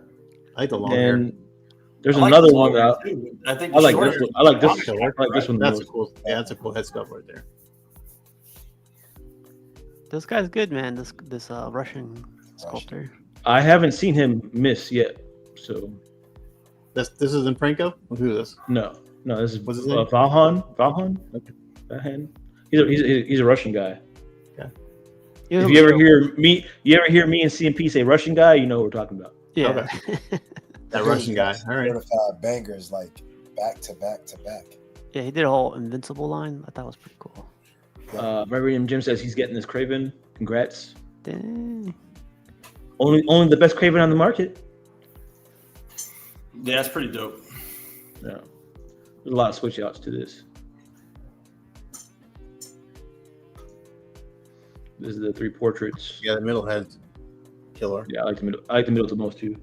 I like the long hair. And there's I like another the one long that hair, too. I think I like the this short one. hair- I like this one. That's the a most. cool. Yeah, that's a cool head sculpt right there. This guy's good, man. This Russian sculptor. I haven't seen him miss yet. So This isn't Franco. Who is this? no. This is What's his name? Valhan. Okay. Valhan. He's a Russian guy. Okay. If you ever hear me and CMP say Russian guy, you know what we're talking about. Yeah. Okay. That Russian guy. All right. Certified bangers like back to back to back. Yeah, he did a whole Invincible line. I thought it was pretty cool. Reverend Jim says he's getting this Craven. Congrats. Dang. Only the best Craven on the market. Yeah, that's pretty dope. Yeah. There's a lot of switch outs to this. This is the 3 portraits. Yeah, the middle head killer. Yeah, I like the middle. I like the middle the most too.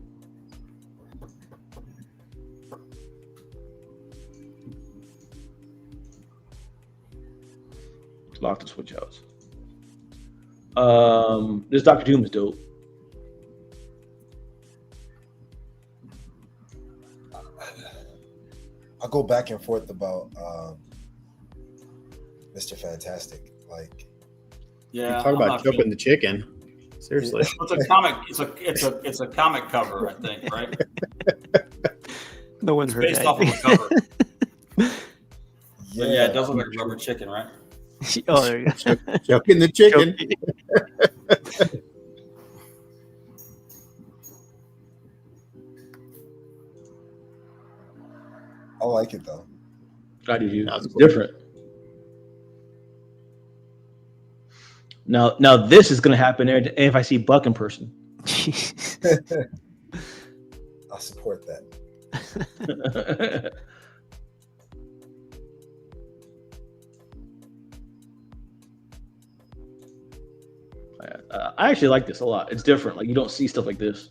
Lots of switch outs. This Doctor Doom is dope. I go back and forth about Mr. Fantastic. Like, Yeah, Talk about jumping the chicken. Seriously. It's a comic. It's a comic cover, I think, right? No one It's heard based that. off of a cover. yeah, Yeah, it does look like a rubber chicken, right? Oh, there you go. Jumping the chicken. I like it though. I do too. That's It's cool. different. Now this is gonna happen if I see Buck in person. I support that. I actually like this a lot. It's different. Like you don't see stuff like this.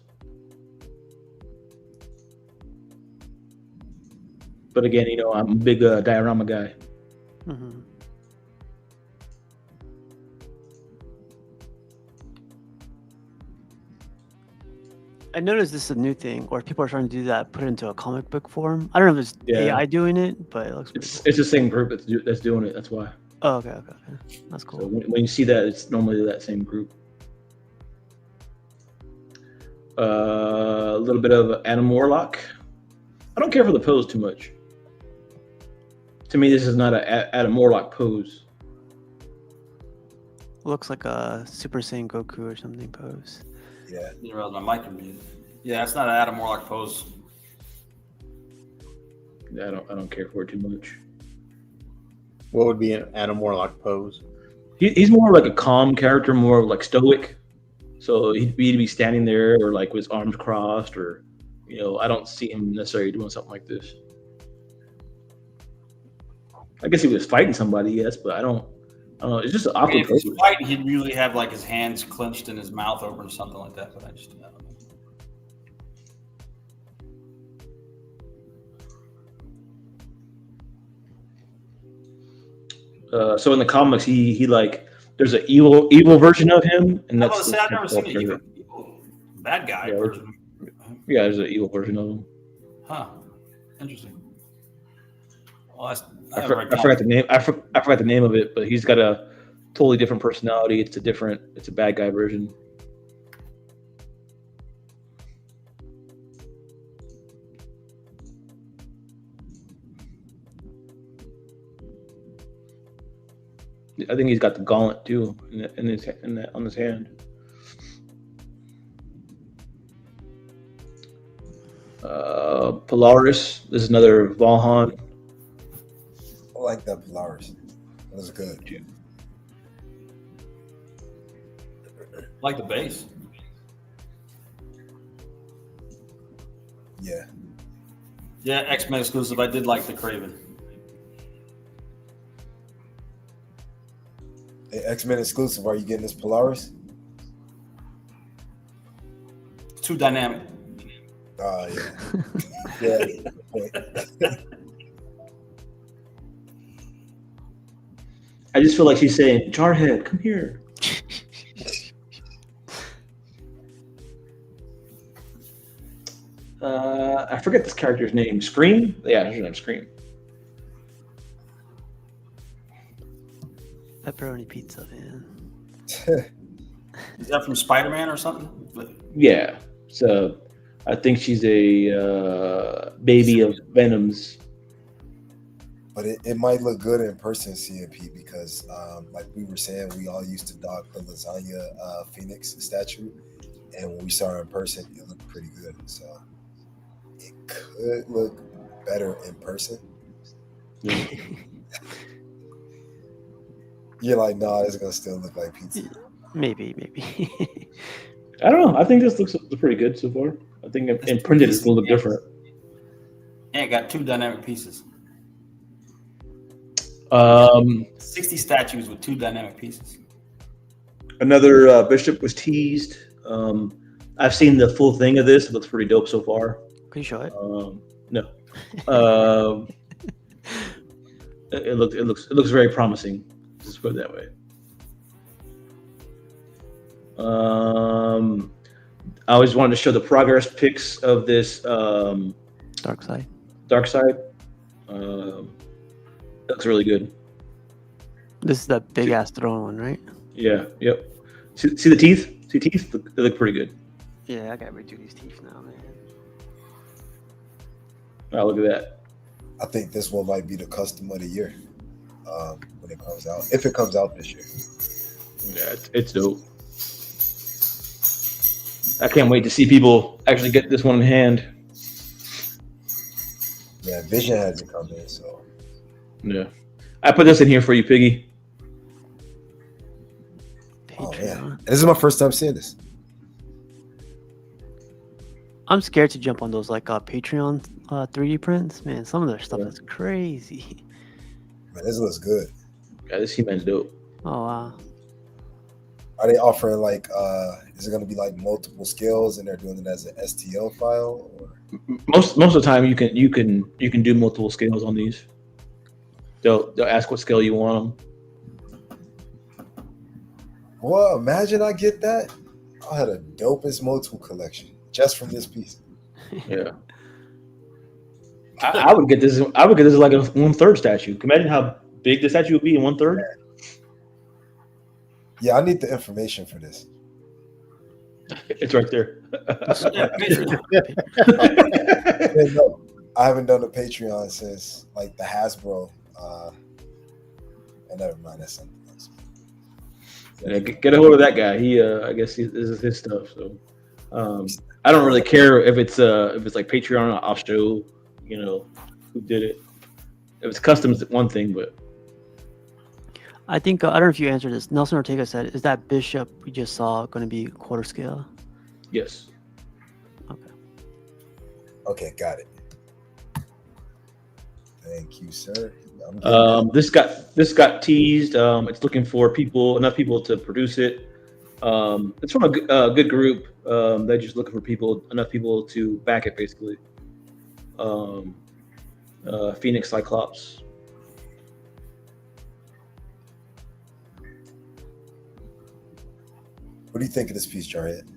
But again, you know, I'm a big diorama guy. Mhm. I noticed this is a new thing where people are trying to do that, put it into a comic book form. I don't know if it's Yeah. AI doing it, but it looks pretty cool. It's the same group that's doing it. That's why. Oh, okay. That's So cool. when you see that, it's normally that same group. A little bit of Adam Warlock. I don't care for the pose too much. To me, this is not an Adam Warlock pose. Looks like a Super Saiyan Goku or something pose. Yeah. You realize my mic can be. Yeah, it's not an Adam Warlock pose. I don't care for it too much. What would be an Adam Warlock pose? He's more like a calm character, more like stoic. So he'd be standing there or like with his arms crossed, or you know, I don't see him necessarily doing something like this. I guess he was fighting somebody, yes, but I don't know. It's just an awkward If he's pose. fighting, he'd usually have like his hands clenched and his mouth open or something like that. But I don't know. So in the comics, he like there's an evil version of him, and I that's was say I've never seen an evil bad guy Yeah. version. Yeah, there's an evil version of him. Huh. Interesting. Well, I forgot the name. I forgot the name of it, but he's got a totally different personality. It's a bad guy version. I think he's got the gauntlet too on his hand. Polaris. This is another Valhan. I like that Polaris. That was good. like the base. Yeah. Yeah, X-Men exclusive. I did like the Kraven. Hey, X-Men exclusive. Are you getting this Polaris? It's too dynamic. Yeah. Yeah. I just feel like she's saying, Jarhead, come here. I forget this character's name. Scream? Yeah, her name's Scream. Pepperoni pizza, man. Is that from Spider-Man or something? Yeah. So I think she's a baby of Venom's. but it might look good in person, CMP, because like we were saying, we all used to dock the lasagna Phoenix statue, and when we saw her in person, it looked pretty good. So it could look better in person. You're like, no, it's gonna still look like pizza. Maybe. I don't know. I think this looks pretty good so far. I think in printed it's a little different. Yeah, it got 2 dynamic pieces. 60 statues with 2 dynamic pieces. Another bishop was teased. I've seen the full thing of this. It looks pretty dope so far. Can you show it? No. It looks very promising. Just put it that way. I always wanted to show the progress pics of this Dark Side. Looks really good. This is that big ass throne one, right? Yeah. Yep. See the teeth? See teeth? They look pretty good. Yeah, I gotta redo these teeth now, man. Oh, look at that. I think this one might be the custom of the year when it comes out, if it comes out this year. Yeah, it's dope. I can't wait to see people actually get this one in hand. Yeah, Vision hasn't come in, so Yeah. I put this in here for you, Piggy. oh yeah, this is my first time seeing this. I'm scared to jump on those like Patreon 3D prints. Man, some of their stuff is crazy. Man, this looks good. Yeah, this He-Man's dope. Oh wow. Are they offering like is it going to be like multiple scales and they're doing it as an STL file? Or? Most of the time you can do multiple scales on these. They'll ask what scale you want them. Well, imagine I get that. I had a dopest multiple collection just from this piece. Yeah. I would get this. I would get this like a 1/3 statue. Imagine how big the statue would be in 1/3. Yeah, I need the information for this. It's right there. Yeah, no, I haven't done a Patreon since like the Hasbro. And never mind, that's something else. Yeah, get a hold of that guy. He, I guess this is his stuff. So, I don't really care if it's like Patreon. I'll show, who did it. If it's custom, it's one thing, but I think I don't know if you answered this. Nelson Ortega said, "Is that bishop we just saw going to be quarter scale?" yes. Okay, got it. Thank you, sir. This got teased. It's looking for enough people to produce it. It's from a good group. They're just looking for enough people to back it, basically. Phoenix Cyclops. What do you think of this piece, Jarhead?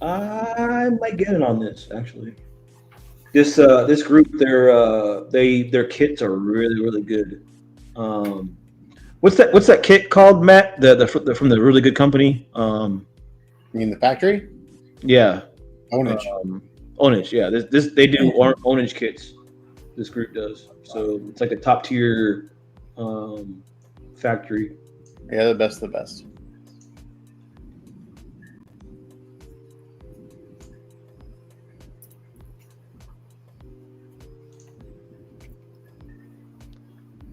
I might get in on this actually. This group, their kits are really really good. What's that kit called, Matt? The from the really good company. You mean the factory? Yeah. Onage. Onage, yeah. This they do Onage kits. This group does. So it's like a top tier factory. Yeah, the best of the best.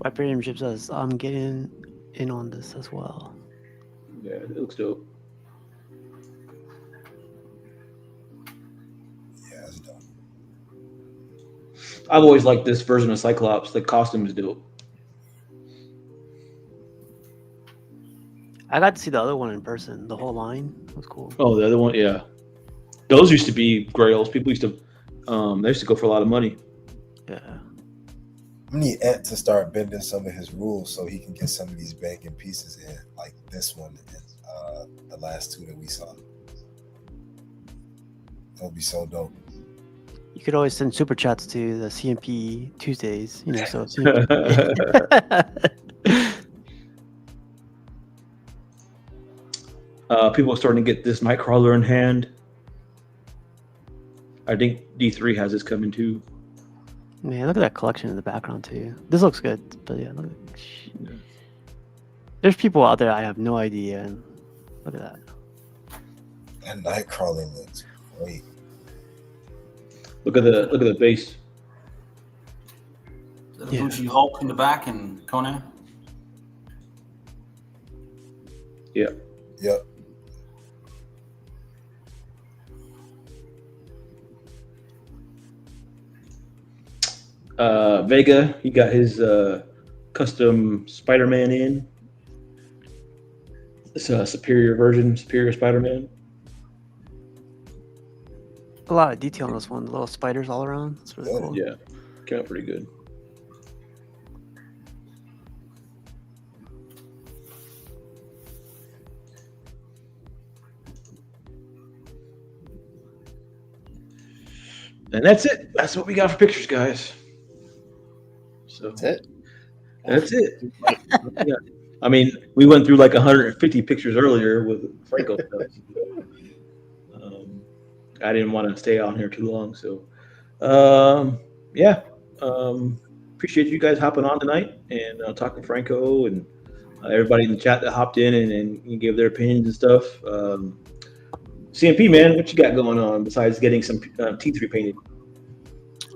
Viperium Ship says, "I'm getting in on this as well." Yeah, it looks dope. Yeah, that's dope. I've always liked this version of Cyclops. The costume is dope. I got to see the other one in person. The whole line was cool. Oh, the other one, yeah. Those used to be grails. People used to, they used to go for a lot of money. Yeah. We need Ant to start bending some of his rules so he can get some of these banging pieces in, like this one and the last two that we saw. That would be so dope. You could always send super chats to the CMP Tuesdays, so People are starting to get this Nightcrawler in hand. I think D3 has this coming too. Man, look at that collection in the background too. This looks good, but yeah, look at there's people out there I have no idea. And look at that. That Nightcrawler looks great. Look at the base. The Bushi Hulk in the back and Conan. Yeah. Yep. Vega, he got his custom Spider-Man in. It's a superior Spider-Man. A lot of detail on this one. The little spiders all around. It's really cool. Yeah, came out pretty good. And that's it. That's what we got for pictures, guys. So That's it. Yeah. I mean, we went through like 150 pictures earlier with Franco stuff. I didn't want to stay on here too long, so appreciate you guys hopping on tonight and talking Franco and everybody in the chat that hopped in and gave their opinions and stuff. CMP, man, what you got going on besides getting some teeth repainted?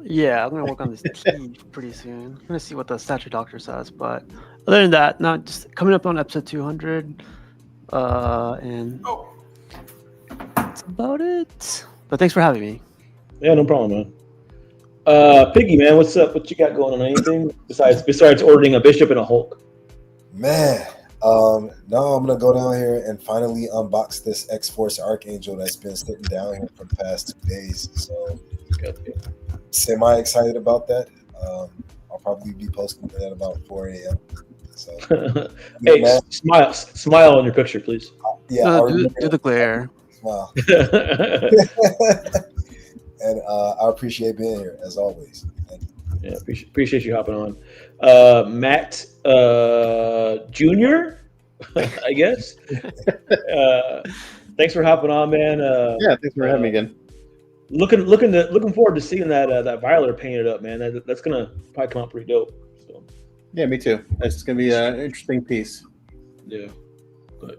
Yeah, I'm gonna work on this teeth pretty soon. I'm gonna see what the statue doctor says, but other than that, not just coming up on episode 200, and that's about it. But thanks for having me. Yeah, no problem, man. Piggy, man, what's up? What you got going on? Anything besides ordering a bishop and a Hulk? Man, no, I'm gonna go down here and finally unbox this X-Force Archangel that's been sitting down here for the past 2 days. So, semi excited about that. I'll probably be posting that at about 4 a.m. So, hey, man. Smile on your picture, please. Yeah, do the glare. Smile. And I appreciate being here as always. Yeah, appreciate you hopping on. Matt Jr., I guess. Thanks for hopping on, man. Yeah, thanks for having me again. Looking forward to seeing that Violet painted up, man. That's gonna probably come out pretty dope. So. Yeah, me too. It's gonna be an interesting piece. Yeah, but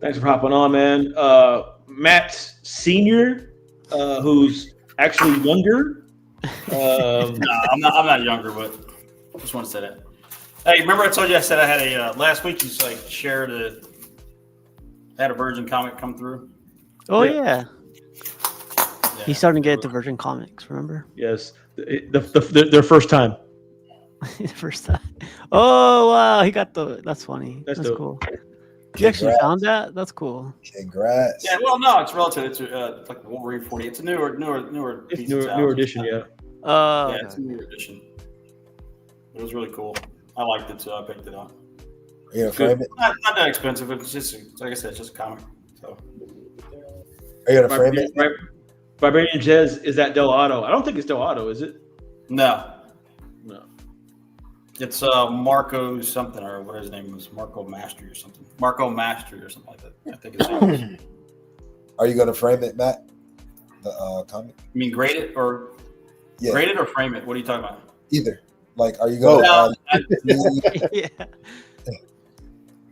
thanks for hopping on, man. Matt Senior, who's actually younger. No, I'm not younger, but I just want to say that. Hey, remember I told you I said I had a last week? You like shared had a Virgin comic come through. Oh yeah. He's starting to get into Virgin Comics. Remember? Yes, their first time. First time. Oh wow, he got That's funny. That's cool. You actually found that? That's cool. Congrats. Yeah, well, no, it's relative. It's like Wolverine 40. It's a newer It's piece. newer edition, yeah. Yeah, it's a newer edition. It was really cool. I liked it, so I picked it up. You gonna frame it? Not that expensive. It's just, like I said, it's just a comic. So. Are you gonna frame it? Barbarian Jez, is that Del Auto? I don't think it's Del Auto, is it? No. It's Marco something, or what his name was, Marco Mastery or something. Marco Mastery or something like that. I think it's. Are you gonna frame it, Matt? The comic? You mean grade it or grade it or frame it? What are you talking about? Either. Like, are you gonna? Yeah.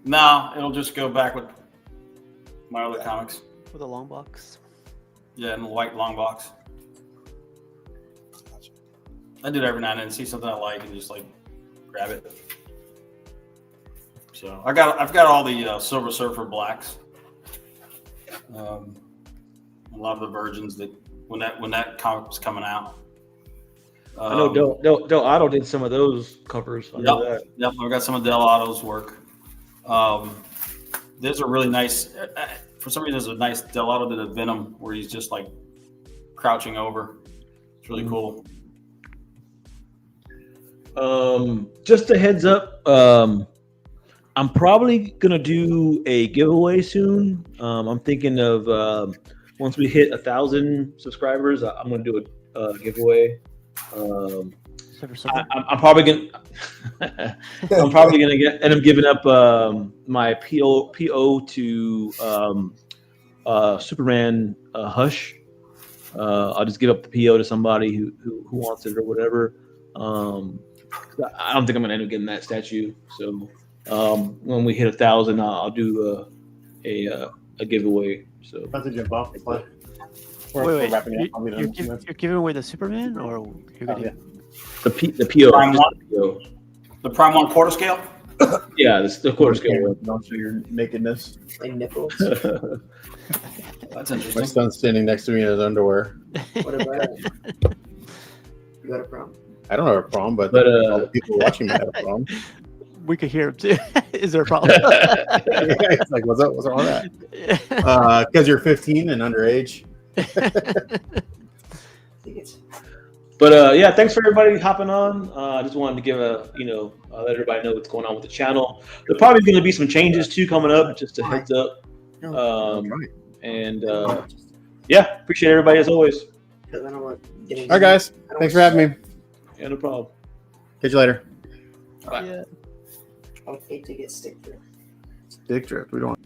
No, it'll just go back with my other comics. With a long box. Yeah, in the white long box. I do it every now and then. See something I like and just like grab it. So I've got all the Silver Surfer blacks. A lot of the Virgins that when that comic was coming out. I know Del Auto did some of those covers. Yep, I've got some of Del Auto's work. There's a really nice. For some reason, there's a nice Del Auto did a Venom where he's just like crouching over. It's really cool. Just a heads up. I'm probably gonna do a giveaway soon. I'm thinking of once we hit 1,000 subscribers, I'm gonna do a giveaway. I'm probably gonna end up giving up my PO to Superman Hush. I'll just give up the PO to somebody who wants it or whatever. I don't think I'm gonna end up getting that statue. So when we hit 1,000, I'll do a giveaway. So About to jump off. We're Wait, wrapping it up. you're giving away the Superman, or you're gonna? the PO, Prime just one? the PO. The Prime 1 quarter scale? Yeah, the quarter scale. Don't show your nakedness. Like nipples. That's My interesting. son's standing next to me in his underwear. What about you got a problem? I don't have a problem, but all the people watching me have a problem. We could hear him too. Is there a problem? It's like, what's up? What's wrong with that? Because you're 15 and underage. I think it's But yeah, thanks for everybody hopping on. I just wanted to give let everybody know what's going on with the channel. There's probably going to be some changes too coming up, just a heads up. And yeah, appreciate everybody as always. because I don't want getting. All right, guys. Thanks for having me. Yeah, no problem. Catch you later. Bye. Yeah. I would hate to get stick drift. Dick drift. We don't.